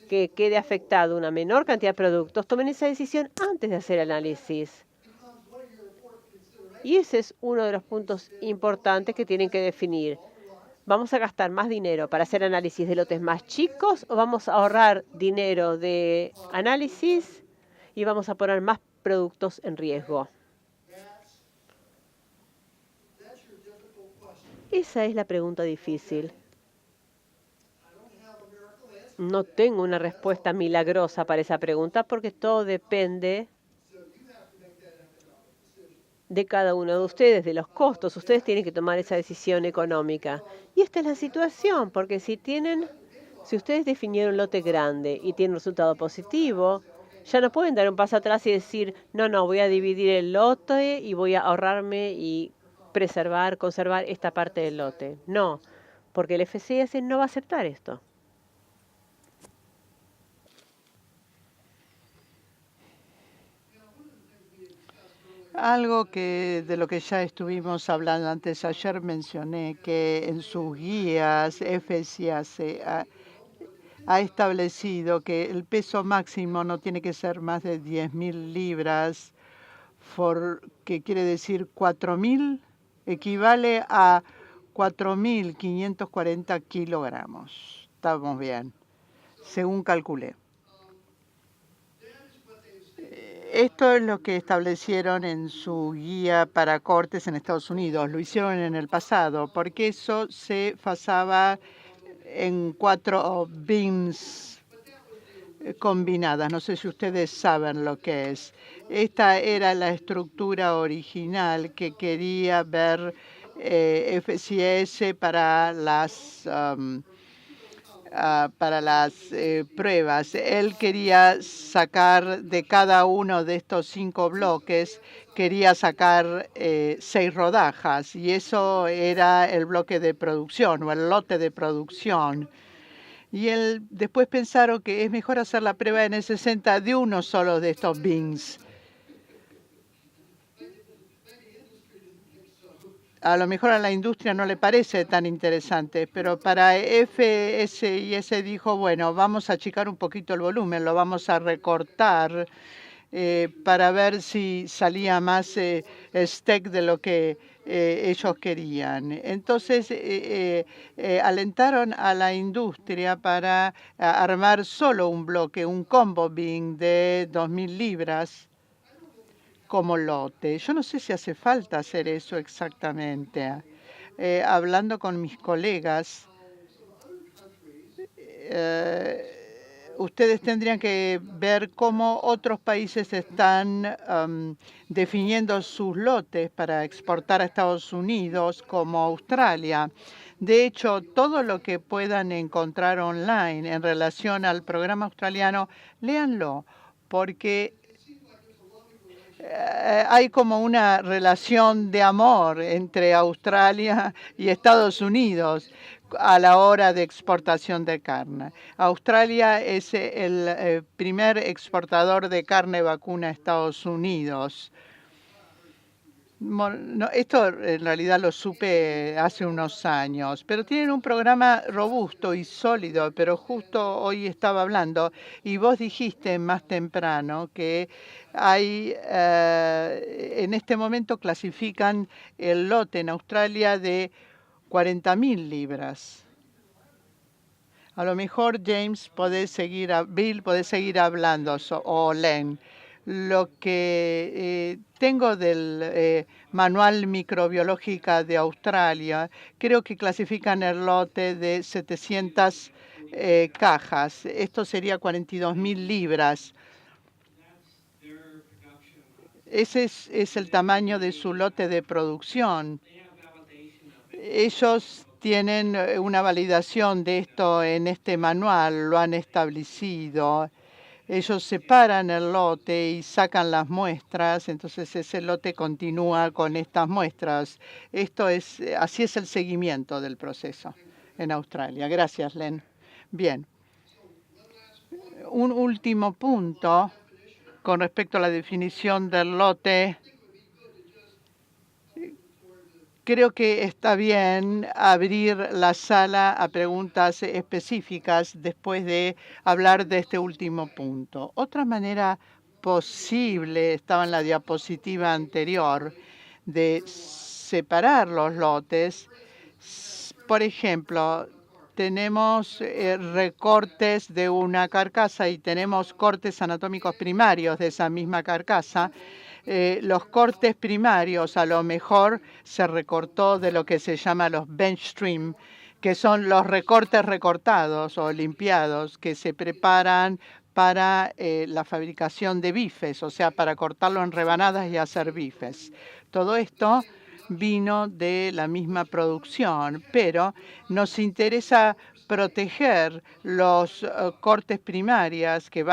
D: que quede afectado una menor cantidad de productos, tomen esa decisión antes de hacer análisis. Y ese es uno de los puntos importantes que tienen que definir. ¿Vamos a gastar más dinero para hacer análisis de lotes más chicos o vamos a ahorrar dinero de análisis y vamos a poner más productos en riesgo? Esa es la pregunta difícil. No tengo una respuesta milagrosa para esa pregunta porque todo depende de cada uno de ustedes, de los costos. Ustedes tienen que tomar esa decisión económica. Y esta es la situación, porque si ustedes definieron un lote grande y tienen un resultado positivo, ya no pueden dar un paso atrás y decir, no, voy a dividir el lote y voy a ahorrarme y conservar esta parte del lote. No, porque el FCS no va a aceptar esto.
C: Algo de lo que ya estuvimos hablando antes, ayer mencioné que en sus guías FCAC ha establecido que el peso máximo no tiene que ser más de 10.000 libras, que quiere decir 4.000, equivale a 4.540 kilogramos. Estamos bien, según calculé. Esto es lo que establecieron en su guía para cortes en Estados Unidos. Lo hicieron en el pasado, porque eso se basaba en 4 bins combinadas. No sé si ustedes saben lo que es. Esta era la estructura original que quería ver FCS para las pruebas. Él quería sacar de cada uno de estos 5 bloques, quería sacar 6 rodajas, y eso era el bloque de producción o el lote de producción. Y después pensaron que es mejor hacer la prueba en el 60 de uno solo de estos bins. A lo mejor a la industria no le parece tan interesante, pero para FSIS dijo, bueno, vamos a achicar un poquito el volumen, lo vamos a recortar para ver si salía más steak de lo que ellos querían. Entonces, alentaron a la industria para armar solo un bloque, un combo bin de 2.000 libras, como lote. Yo no sé si hace falta hacer eso exactamente. Hablando con mis colegas, ustedes tendrían que ver cómo otros países están definiendo sus lotes para exportar a Estados Unidos, como Australia. De hecho, todo lo que puedan encontrar online en relación al programa australiano, léanlo, porque hay como una relación de amor entre Australia y Estados Unidos a la hora de exportación de carne. Australia es el primer exportador de carne vacuna a Estados Unidos. No, esto en realidad lo supe hace unos años, pero tienen un programa robusto y sólido, pero justo hoy estaba hablando y vos dijiste más temprano que hay, en este momento clasifican el lote en Australia de 40.000 libras. A lo mejor James Bill podés seguir hablando, o Len. Lo que tengo del Manual Microbiológica de Australia, creo que clasifican el lote de 700 cajas. Esto sería 42.000 libras. Ese es el tamaño de su lote de producción. Ellos tienen una validación de esto en este manual, lo han establecido. Ellos separan el lote y sacan las muestras, entonces ese lote continúa con estas muestras. Así es el seguimiento del proceso en Australia. Gracias, Len. Bien. Un último punto con respecto a la definición del lote. Creo que está bien abrir la sala a preguntas específicas después de hablar de este último punto. Otra manera posible, estaba en la diapositiva anterior, de separar los lotes. Por ejemplo, tenemos recortes de una carcasa y tenemos cortes anatómicos primarios de esa misma carcasa. Los cortes primarios a lo mejor se recortó de lo que se llama los bench trim, que son los recortes recortados o limpiados que se preparan para la fabricación de bifes, o sea, para cortarlo en rebanadas y hacer bifes. Todo esto vino de la misma producción, pero nos interesa proteger los cortes primarias que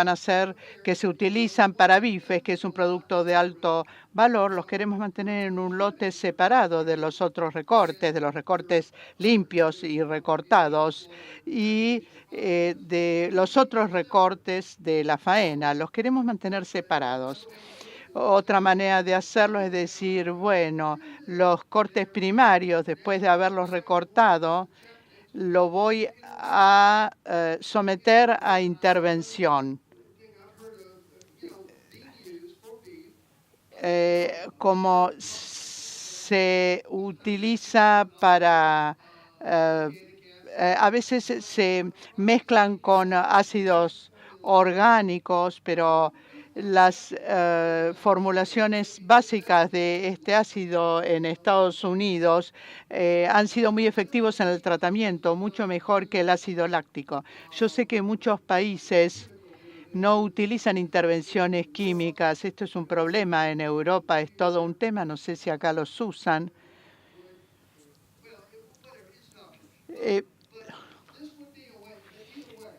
C: que se utilizan para bifes, que es un producto de alto valor. Los queremos mantener en un lote separado de los otros recortes, de los recortes limpios y recortados, y de los otros recortes de la faena. Los queremos mantener separados. Otra manera de hacerlo es decir, bueno, los cortes primarios, después de haberlos recortado, lo voy a someter a intervención. Como se utiliza para... a veces se mezclan con ácidos orgánicos, pero las formulaciones básicas de este ácido en Estados Unidos han sido muy efectivos en el tratamiento, mucho mejor que el ácido láctico. Yo sé que muchos países no utilizan intervenciones químicas. Esto es un problema en Europa, es todo un tema. No sé si acá los usan.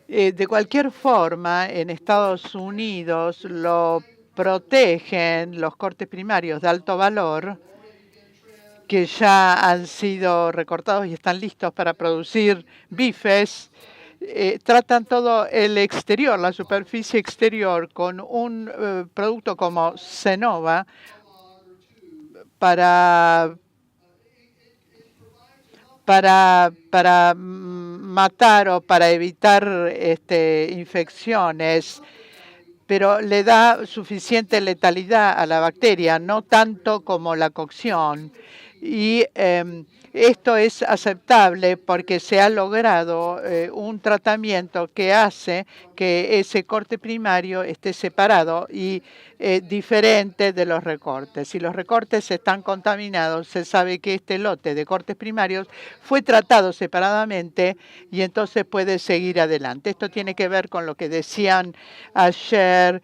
C: De cualquier forma, en Estados Unidos lo protegen los cortes primarios de alto valor que ya han sido recortados y están listos para producir bifes. Tratan todo el exterior, la superficie exterior, con un producto como Cenova para matar o para evitar infecciones, pero le da suficiente letalidad a la bacteria, no tanto como la cocción. Y esto es aceptable porque se ha logrado un tratamiento que hace que ese corte primario esté separado y diferente de los recortes. Si los recortes están contaminados, se sabe que este lote de cortes primarios fue tratado separadamente y entonces puede seguir adelante. Esto tiene que ver con lo que decían ayer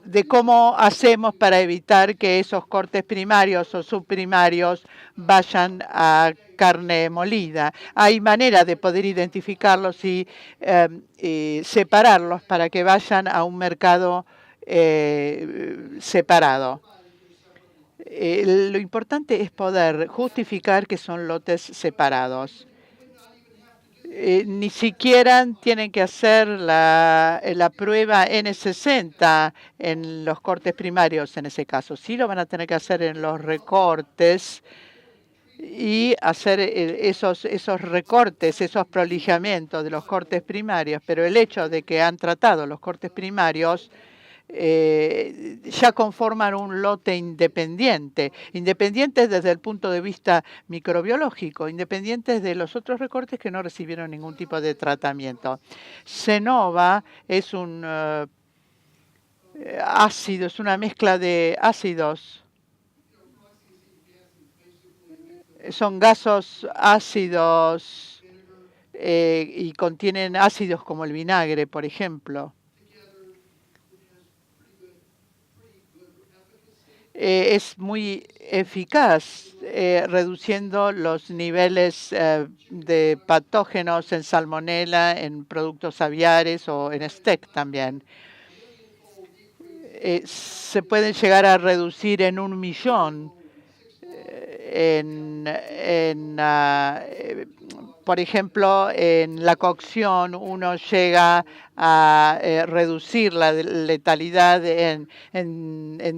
C: de cómo hacemos para evitar que esos cortes primarios o subprimarios vayan a carne molida. Hay manera de poder identificarlos y separarlos para que vayan a un mercado separado. Lo importante es poder justificar que son lotes separados. Ni siquiera tienen que hacer la prueba N60 en los cortes primarios en ese caso. Sí lo van a tener que hacer en los recortes y hacer esos recortes, esos prolijamientos de los cortes primarios. Pero el hecho de que han tratado los cortes primarios ya conforman un lote independiente desde el punto de vista microbiológico, independientes de los otros recortes que no recibieron ningún tipo de tratamiento. Cenova es un ácido, es una mezcla de ácidos son gases ácidos y contienen ácidos como el vinagre, por ejemplo. Es muy eficaz reduciendo los niveles de patógenos en salmonela, en productos aviares o en steak también. Se pueden llegar a reducir en 1.000.000 por ejemplo, en la cocción uno llega a reducir la letalidad en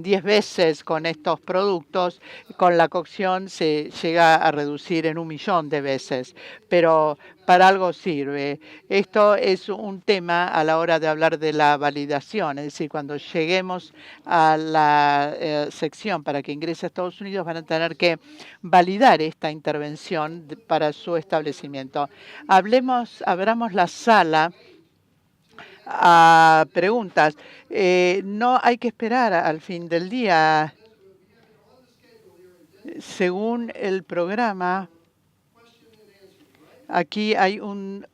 C: 10 veces con estos productos. Con la cocción se llega a reducir en 1.000.000 de veces, pero para algo sirve. Esto es un tema a la hora de hablar de la validación, es decir, cuando lleguemos a la sección para que ingrese a Estados Unidos van a tener que validar esta intervención para su establecimiento. Abramos la sala a preguntas. No hay que esperar al fin del día. Según el programa, aquí hay un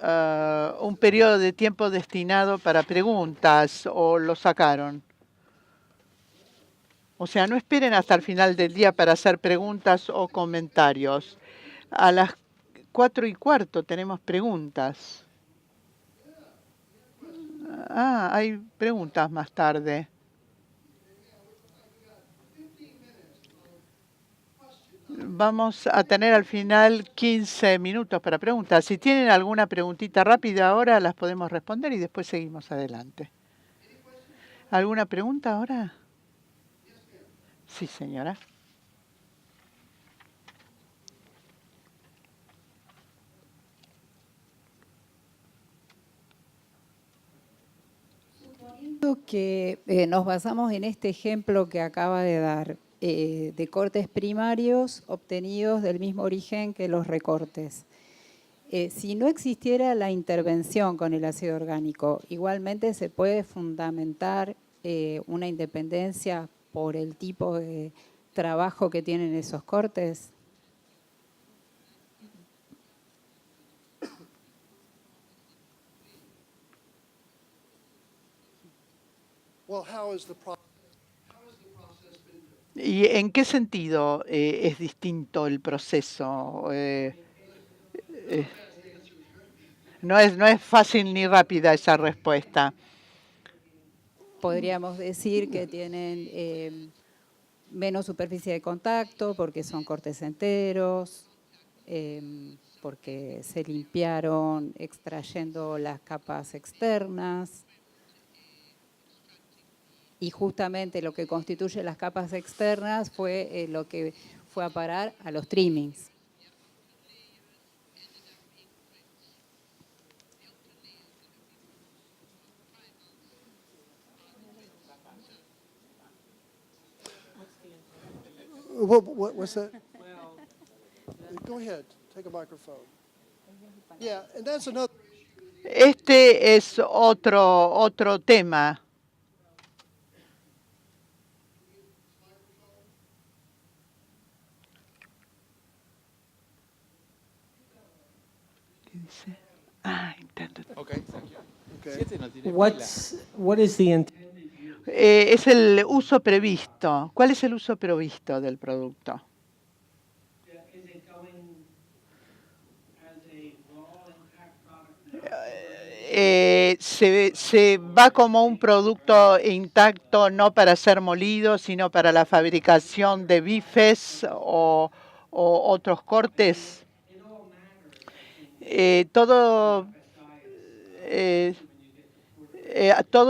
C: periodo de tiempo destinado para preguntas, o lo sacaron. O sea, no esperen hasta el final del día para hacer preguntas o comentarios. A las 4:15 tenemos preguntas. Hay preguntas más tarde. Vamos a tener al final 15 minutos para preguntas. Si tienen alguna preguntita rápida ahora, las podemos responder y después seguimos adelante. ¿Alguna pregunta ahora? Sí, señora.
E: Suponiendo que nos basamos en este ejemplo que acaba de dar, de cortes primarios obtenidos del mismo origen que los recortes. Si no existiera la intervención con el ácido orgánico, igualmente se puede fundamentar una independencia por el tipo de trabajo que tienen esos cortes.
B: Well, how is the process?
C: ¿Y en qué sentido es distinto el proceso? No es fácil ni rápida esa respuesta.
E: Podríamos decir que tienen menos superficie de contacto porque son cortes enteros, porque se limpiaron extrayendo las capas externas. Y justamente lo que constituye las capas externas fue lo que fue a parar a los trimmings.
B: What's that? Go ahead, take a microphone. Yeah, and that's another.
C: Este es otro tema. ¿Qué dice? Intended.
F: Okay, thank you.
B: Okay.
F: What is the intent?
C: Es el uso previsto. ¿Cuál es el uso previsto del producto? Se va como un producto intacto, no para ser molido, sino para la fabricación de bifes o otros cortes. Todo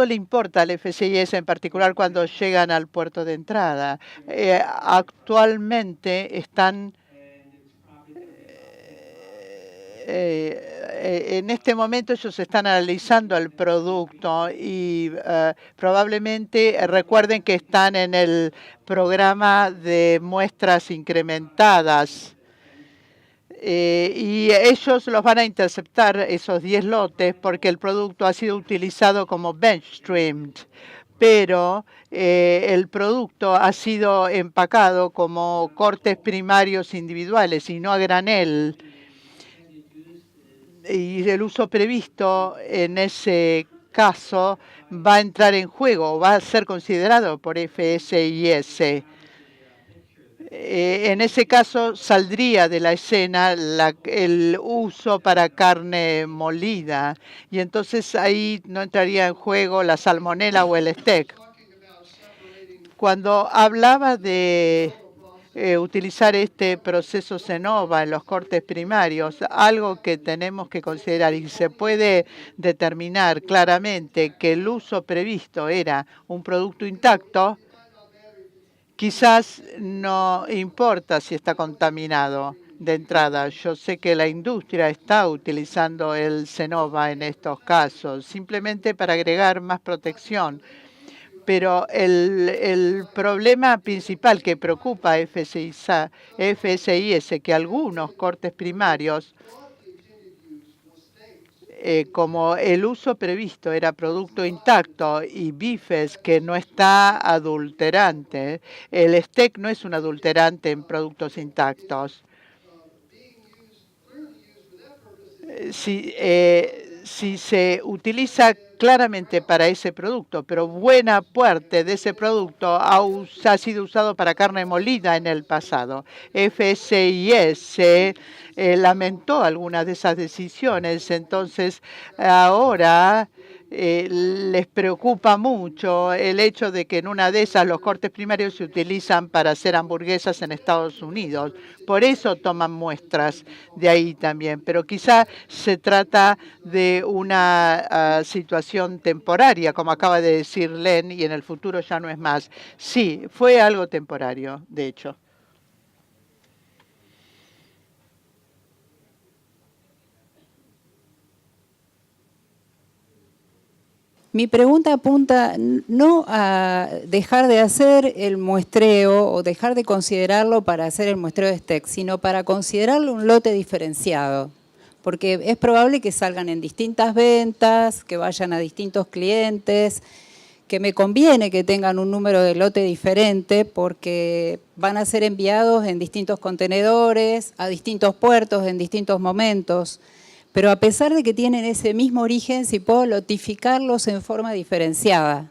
C: le importa al FCIS, en particular cuando llegan al puerto de entrada. Actualmente están en este momento ellos están analizando el producto y probablemente recuerden que están en el programa de muestras incrementadas. Y ellos los van a interceptar, esos 10 lotes, porque el producto ha sido utilizado como bench trimmed pero el producto ha sido empacado como cortes primarios individuales y no a granel. Y el uso previsto en ese caso va a entrar en juego, va a ser considerado por FSIS. En ese caso saldría de la escena el uso para carne molida y entonces ahí no entraría en juego la salmonela o el steak. Cuando hablaba de utilizar este proceso Cenova en los cortes primarios, algo que tenemos que considerar y se puede determinar claramente que el uso previsto era un producto intacto, quizás no importa si está contaminado de entrada. Yo sé que la industria está utilizando el Cenova en estos casos, simplemente para agregar más protección. Pero el problema principal que preocupa a FSIS es que algunos cortes primarios, como el uso previsto era producto intacto y bifes que no está adulterante, el steak no es un adulterante en productos intactos. Si se utiliza claramente para ese producto, pero buena parte de ese producto ha sido usado para carne molida en el pasado. FSIS lamentó algunas de esas decisiones, entonces ahora les preocupa mucho el hecho de que en una de esas los cortes primarios se utilizan para hacer hamburguesas en Estados Unidos. Por eso toman muestras de ahí también, pero quizá se trata de una situación temporaria, como acaba de decir Len, y en el futuro ya no es más. Sí, fue algo temporario, de hecho.
E: Mi pregunta apunta no a dejar de hacer el muestreo o dejar de considerarlo para hacer el muestreo de STEC, sino para considerarlo un lote diferenciado. Porque es probable que salgan en distintas ventas, que vayan a distintos clientes, que me conviene que tengan un número de lote diferente porque van a ser enviados en distintos contenedores, a distintos puertos, en distintos momentos. Pero a pesar de que tienen ese mismo origen, sí puedo lotificarlos en forma diferenciada.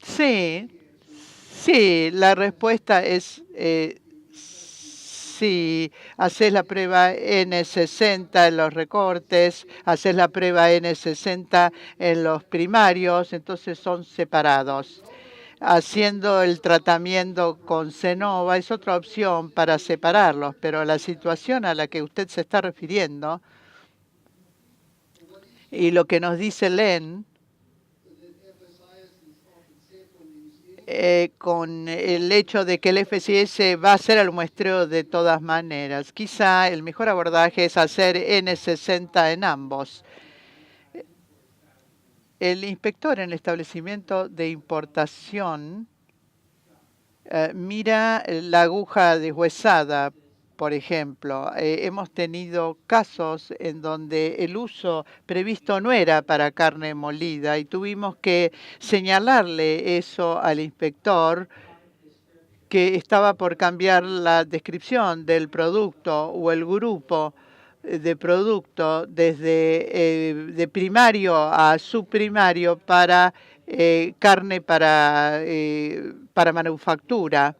C: Sí, la respuesta es sí. Haces la prueba N60 en los recortes, haces la prueba N60 en los primarios, entonces son separados. Haciendo el tratamiento con Cenova es otra opción para separarlos, pero la situación a la que usted se está refiriendo y lo que nos dice Len con el hecho de que el FSIS va a hacer el muestreo de todas maneras. Quizá el mejor abordaje es hacer N60 en ambos. El inspector en el establecimiento de importación mira la aguja deshuesada, por ejemplo. Hemos tenido casos en donde el uso previsto no era para carne molida y tuvimos que señalarle eso al inspector que estaba por cambiar la descripción del producto o el grupo de producto desde de primario a subprimario para carne para manufactura.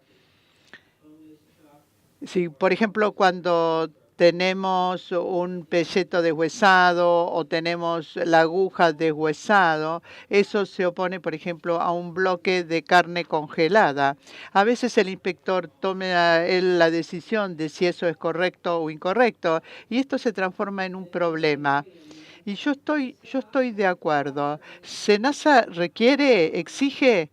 C: Si, por ejemplo, cuando tenemos un pelleto deshuesado o tenemos la aguja deshuesado, eso se opone, por ejemplo, a un bloque de carne congelada. A veces el inspector toma la decisión de si eso es correcto o incorrecto y esto se transforma en un problema. Y yo estoy de acuerdo. SENASA exige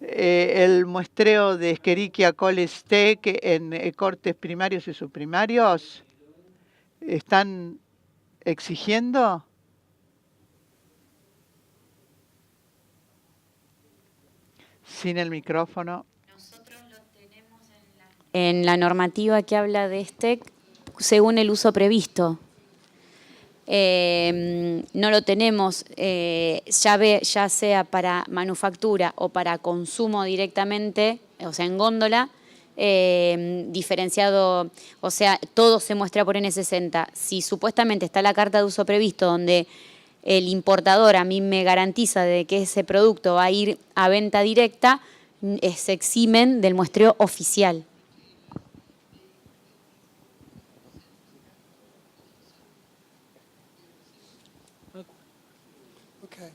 C: el muestreo de Escherichia coli STEC en cortes primarios y subprimarios. ¿Están exigiendo? Sin el micrófono.
G: Nosotros lo tenemos en la en la normativa que habla de STEC según el uso previsto. No lo tenemos, ya sea para manufactura o para consumo directamente, o sea, en góndola, diferenciado, o sea, todo se muestra por N60. Si supuestamente está la carta de uso previsto donde el importador a mí me garantiza de que ese producto va a ir a venta directa, se eximen del muestreo oficial.
B: Okay.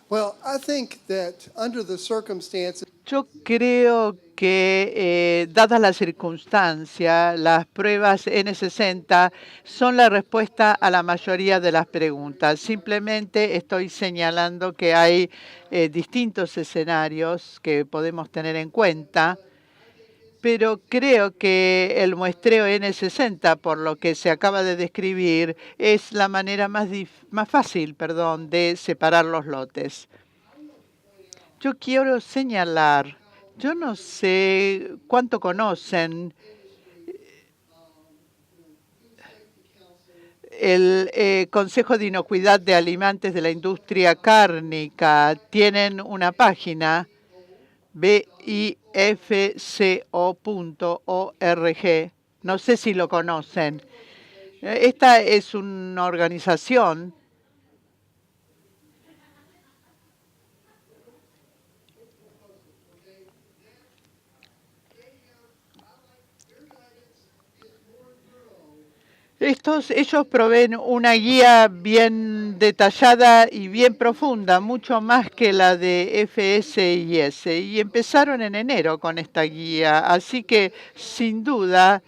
B: Well, I think that under the circumstances,
C: Yo creo que, dadas las circunstancias, las pruebas N60 son la respuesta a la mayoría de las preguntas. Simplemente estoy señalando que hay distintos escenarios que podemos tener en cuenta, pero creo que el muestreo N60, por lo que se acaba de describir, es la manera más fácil, de separar los lotes. Yo quiero señalar, yo no sé cuánto conocen el Consejo de Inocuidad de Alimentos de la Industria Cárnica. Tienen una página, bifco.org. No sé si lo conocen. Esta es una organización ellos proveen una guía bien detallada y bien profunda, mucho más que la de FSIS, y empezaron en enero con esta guía, así que sin duda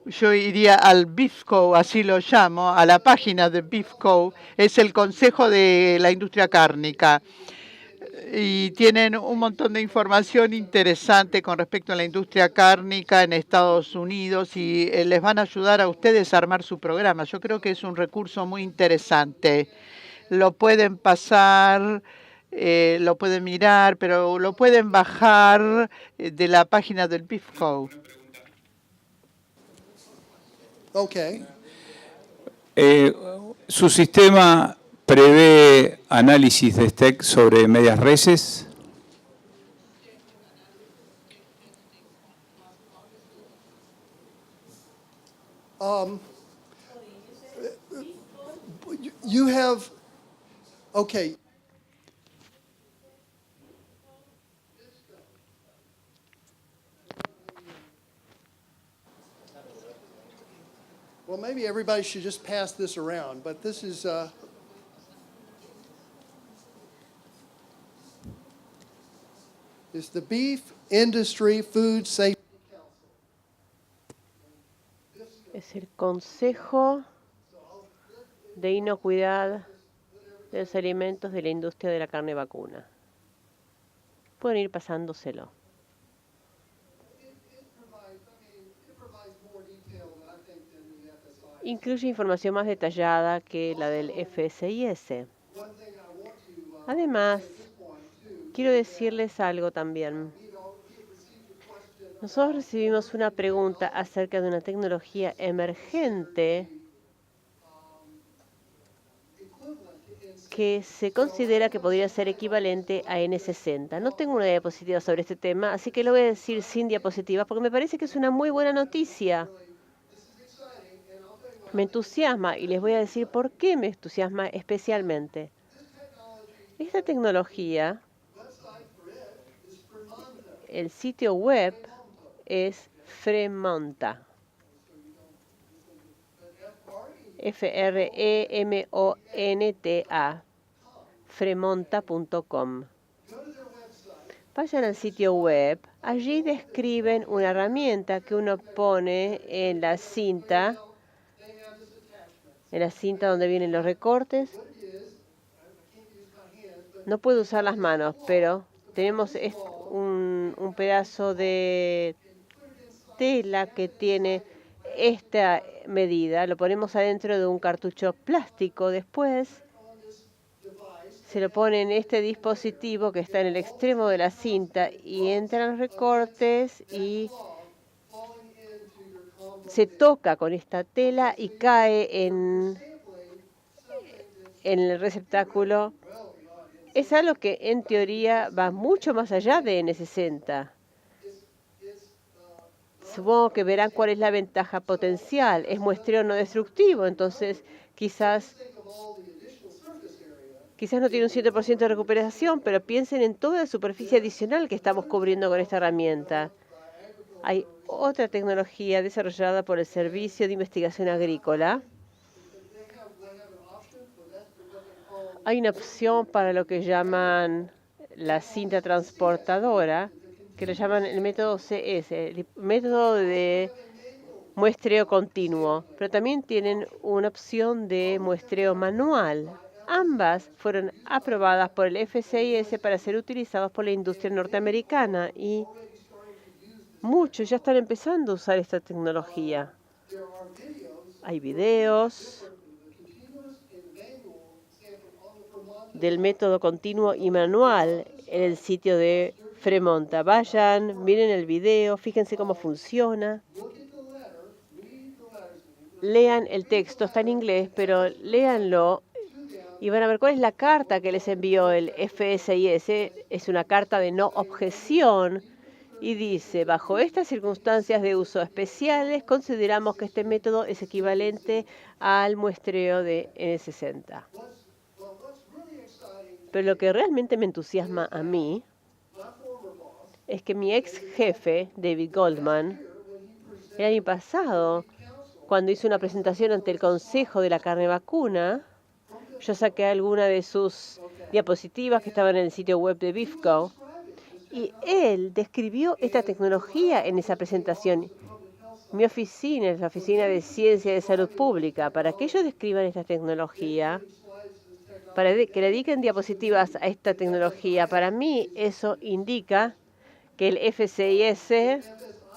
C: yo iría al BIFCO, así lo llamo, a la página de BIFCO, es el Consejo de la Industria Cárnica. Y tienen un montón de información interesante con respecto a la industria cárnica en Estados Unidos y les van a ayudar a ustedes a armar su programa. Yo creo que es un recurso muy interesante. Lo pueden pasar, lo pueden mirar, pero lo pueden bajar de la página del BIFCO.
B: okay.
H: ¿Su sistema prevé análisis de STEC sobre medias reses?
B: You have, okay. Well, maybe everybody should just pass this around, but this is, it's the Beef Industry Food Safety.
D: Es el Consejo de Inocuidad de los Alimentos de la Industria de la Carne Vacuna. Pueden ir pasándoselo. Incluye información más detallada que la del FSIS. Además, quiero decirles algo también. Nosotros recibimos una pregunta acerca de una tecnología emergente que se considera que podría ser equivalente a N60. No tengo una diapositiva sobre este tema, así que lo voy a decir sin diapositivas porque me parece que es una muy buena noticia. Me entusiasma y les voy a decir por qué me entusiasma especialmente. Esta tecnología, el sitio web es Fremonta. Fremonta. Fremonta.com. Vayan al sitio web. Allí describen una herramienta que uno pone en la cinta donde vienen los recortes. No puedo usar las manos, pero tenemos un pedazo de tela que tiene esta medida. Lo ponemos adentro de un cartucho plástico. Después se lo pone en este dispositivo que está en el extremo de la cinta y entran los recortes y se toca con esta tela y cae en el receptáculo, es algo que en teoría va mucho más allá de N60. Supongo que verán cuál es la ventaja potencial. Es muestreo no destructivo, entonces quizás no tiene un 100% de recuperación, pero piensen en toda la superficie adicional que estamos cubriendo con esta herramienta. Hay otra tecnología desarrollada por el Servicio de Investigación Agrícola. Hay una opción para lo que llaman la cinta transportadora, que lo llaman el método CS, el método de muestreo continuo, pero también tienen una opción de muestreo manual. Ambas fueron aprobadas por el FCIS para ser utilizadas por la industria norteamericana y muchos ya están empezando a usar esta tecnología. Hay videos del método continuo y manual en el sitio de Fremonta. Vayan, miren el video, fíjense cómo funciona. Lean el texto, está en inglés, pero léanlo y van a ver cuál es la carta que les envió el FSIS. Es una carta de no objeción y dice: bajo estas circunstancias de uso especiales, consideramos que este método es equivalente al muestreo de N60. Pero lo que realmente me entusiasma a mí es que mi ex jefe, David Goldman, el año pasado, cuando hizo una presentación ante el Consejo de la Carne Vacuna, yo saqué alguna de sus diapositivas que estaban en el sitio web de BIFCO, y él describió esta tecnología en esa presentación. Mi oficina es la Oficina de Ciencia de Salud Pública. Para que ellos describan esta tecnología, para que le dediquen diapositivas a esta tecnología, para mí eso indica que el FCIS,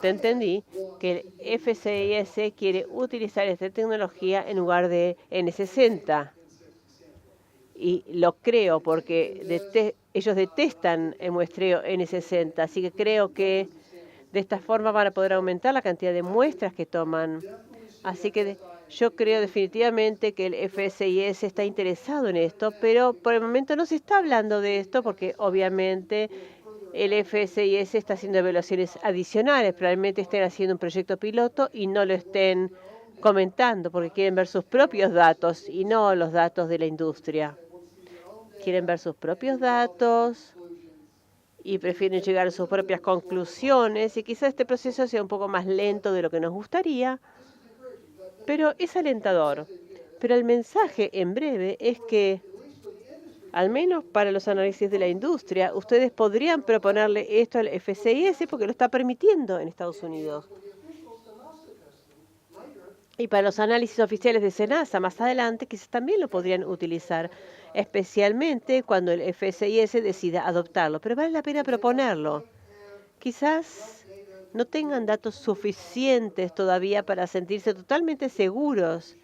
D: te entendí, que el FCIS quiere utilizar esta tecnología en lugar de N60. Y lo creo porque ellos detestan el muestreo N60, así que creo que de esta forma van a poder aumentar la cantidad de muestras que toman. Así que yo creo definitivamente que el FSIS está interesado en esto, pero por el momento no se está hablando de esto porque obviamente el FSIS está haciendo evaluaciones adicionales. Probablemente estén haciendo un proyecto piloto y no lo estén comentando porque quieren ver sus propios datos y no los datos de la industria. Quieren ver sus propios datos y prefieren llegar a sus propias conclusiones y quizás este proceso sea un poco más lento de lo que nos gustaría, pero es alentador. Pero el mensaje en breve es que, al menos para los análisis de la industria, ustedes podrían proponerle esto al FCIS porque lo está permitiendo en Estados Unidos. Y para los análisis oficiales de SENASA más adelante, quizás también lo podrían utilizar, especialmente cuando el FSIS decida adoptarlo. Pero vale la pena proponerlo. Quizás no tengan datos suficientes todavía para sentirse totalmente seguros,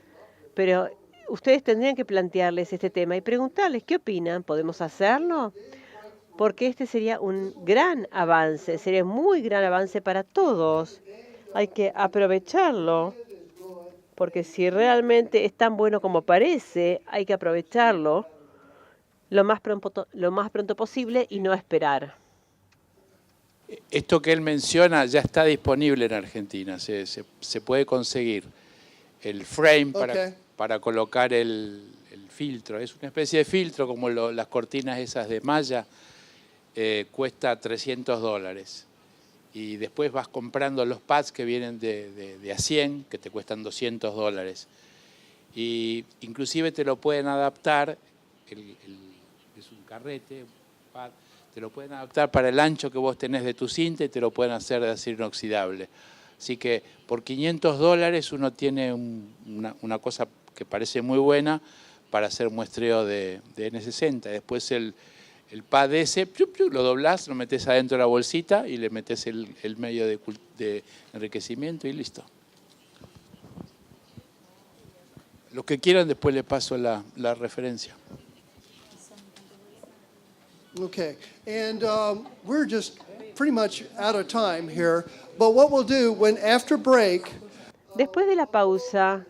D: pero ustedes tendrían que plantearles este tema y preguntarles qué opinan. ¿Podemos hacerlo? Porque este sería un gran avance, sería un muy gran avance para todos. Hay que aprovecharlo, porque si realmente es tan bueno como parece, hay que aprovecharlo lo más pronto posible y no esperar.
H: Esto que él menciona ya está disponible en Argentina, se puede conseguir el frame para colocar el filtro. Es una especie de filtro como las cortinas esas de malla, cuesta $300. Y después vas comprando los pads que vienen de a 100, que te cuestan $200. Y inclusive te lo pueden adaptar, es un carrete, un pad, te lo pueden adaptar para el ancho que vos tenés de tu cinta y te lo pueden hacer de acero inoxidable. Así que por $500 uno tiene una cosa que parece muy buena para hacer muestreo de N60. Después el pad ese, lo doblás, lo metés adentro de la bolsita y le metés el medio de enriquecimiento y listo. Los que quieran, después les paso la referencia.
B: Okay, and we're just pretty much out of time here. But what we'll do after break.
D: Después de la pausa,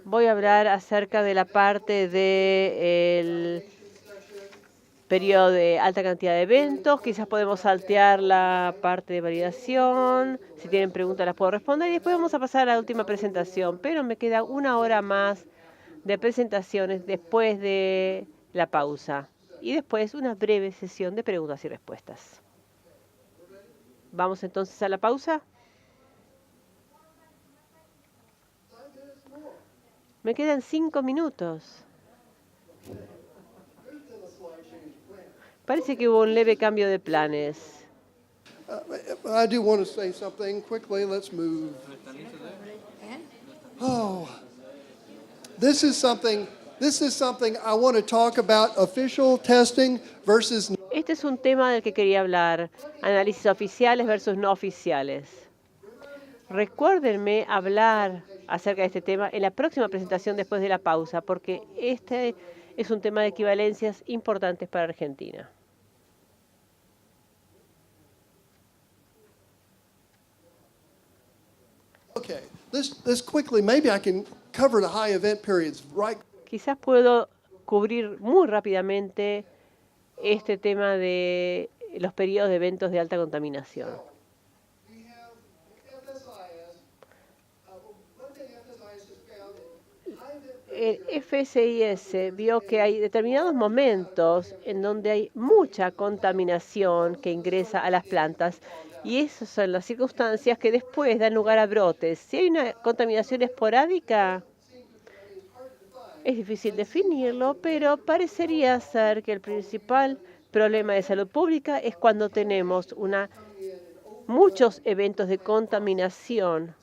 D: voy a hablar acerca de la parte del periodo de alta cantidad de eventos. Quizás podemos saltear la parte de validación. Si tienen preguntas las puedo responder. Y después vamos a pasar a la última presentación. Pero me queda 1 hora más de presentaciones después de la pausa. Y después una breve sesión de preguntas y respuestas. Vamos entonces a la pausa. Me quedan 5 minutos. Parece que hubo un leve cambio de planes.
B: I do want to say something quickly. Let's move. Oh, this is something I want to talk about: official testing versus.
D: Este es un tema del que quería hablar. Análisis oficiales versus no oficiales. Recuérdenme hablar acerca de este tema en la próxima presentación después de la pausa, porque este es un tema de equivalencias importantes para Argentina.
B: Okay, this quickly. Maybe I can cover the high event periods, right?
D: Quizás puedo cubrir muy rápidamente este tema de los periodos de eventos de alta contaminación. El FSIS vio que hay determinados momentos en donde hay mucha contaminación que ingresa a las plantas y esas son las circunstancias que después dan lugar a brotes. Si hay una contaminación esporádica, es difícil definirlo, pero parecería ser que el principal problema de salud pública es cuando tenemos muchos eventos de contaminación.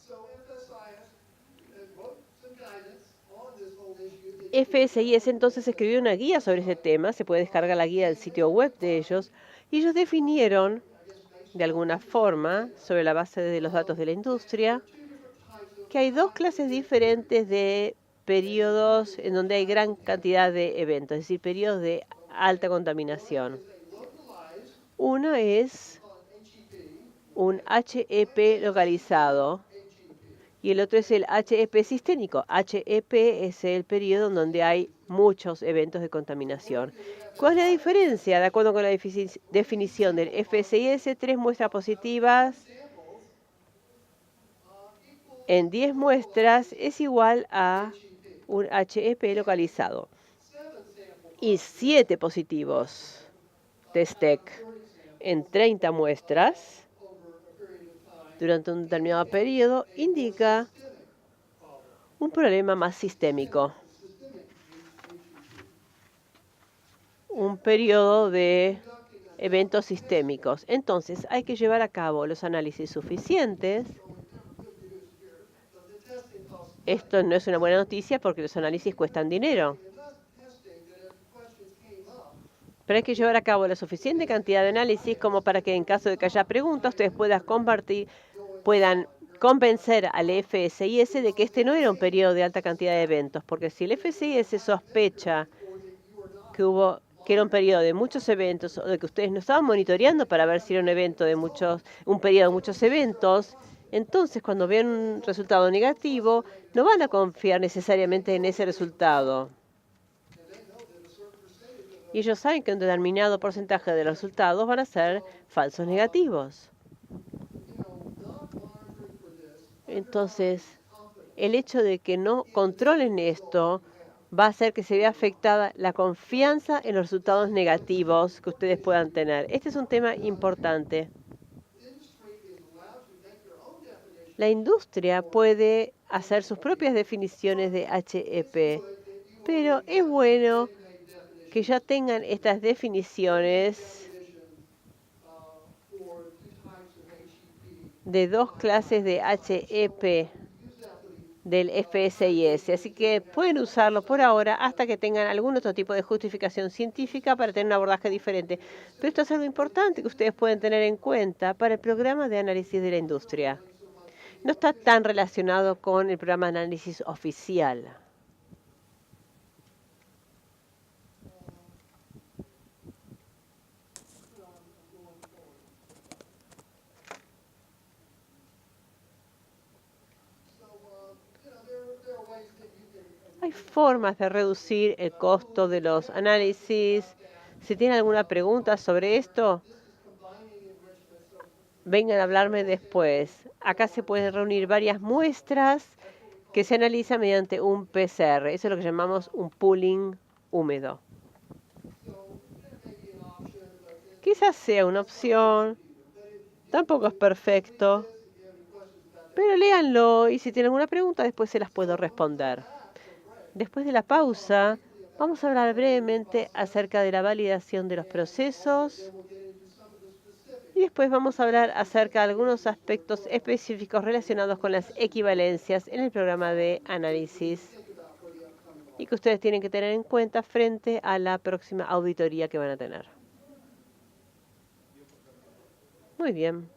D: FSIS entonces escribió una guía sobre este tema, se puede descargar la guía del sitio web de ellos, y ellos definieron, de alguna forma, sobre la base de los datos de la industria, que hay 2 clases diferentes de periodos en donde hay gran cantidad de eventos, es decir, periodos de alta contaminación. Uno es un HEP localizado, y el otro es el HEP sistémico. HEP es el periodo en donde hay muchos eventos de contaminación. ¿Cuál es la diferencia? De acuerdo con la definición del FSIS, 3 muestras positivas en 10 muestras es igual a un HEP localizado. Y 7 positivos de STEC en 30 muestras durante un determinado periodo indica un problema más sistémico. Un periodo de eventos sistémicos. Entonces, hay que llevar a cabo los análisis suficientes. Esto no es una buena noticia porque los análisis cuestan dinero. Pero hay que llevar a cabo la suficiente cantidad de análisis como para que en caso de que haya preguntas, ustedes puedan convencer al FSIS de que este no era un periodo de alta cantidad de eventos, porque si el FSIS sospecha que era un periodo de muchos eventos o de que ustedes no estaban monitoreando para ver si era un periodo de muchos eventos, entonces cuando vean un resultado negativo, no van a confiar necesariamente en ese resultado. Y ellos saben que un determinado porcentaje de los resultados van a ser falsos negativos. Entonces, el hecho de que no controlen esto va a hacer que se vea afectada la confianza en los resultados negativos que ustedes puedan tener. Este es un tema importante. La industria puede hacer sus propias definiciones de HEP, pero es bueno que ya tengan estas definiciones de 2 clases de HEP del FSIS. Así que pueden usarlo por ahora hasta que tengan algún otro tipo de justificación científica para tener un abordaje diferente. Pero esto es algo importante que ustedes pueden tener en cuenta para el programa de análisis de la industria. No está tan relacionado con el programa de análisis oficial. formas de reducir el costo de los análisis. Si tienen alguna pregunta sobre esto, vengan a hablarme después. Acá se pueden reunir varias muestras que se analizan mediante un PCR. Eso es lo que llamamos un pooling húmedo. Quizás sea una opción, tampoco es perfecto, pero léanlo y si tienen alguna pregunta después se las puedo responder. Después de la pausa, vamos a hablar brevemente acerca de la validación de los procesos y después vamos a hablar acerca de algunos aspectos específicos relacionados con las equivalencias en el programa de análisis y que ustedes tienen que tener en cuenta frente a la próxima auditoría que van a tener. Muy bien.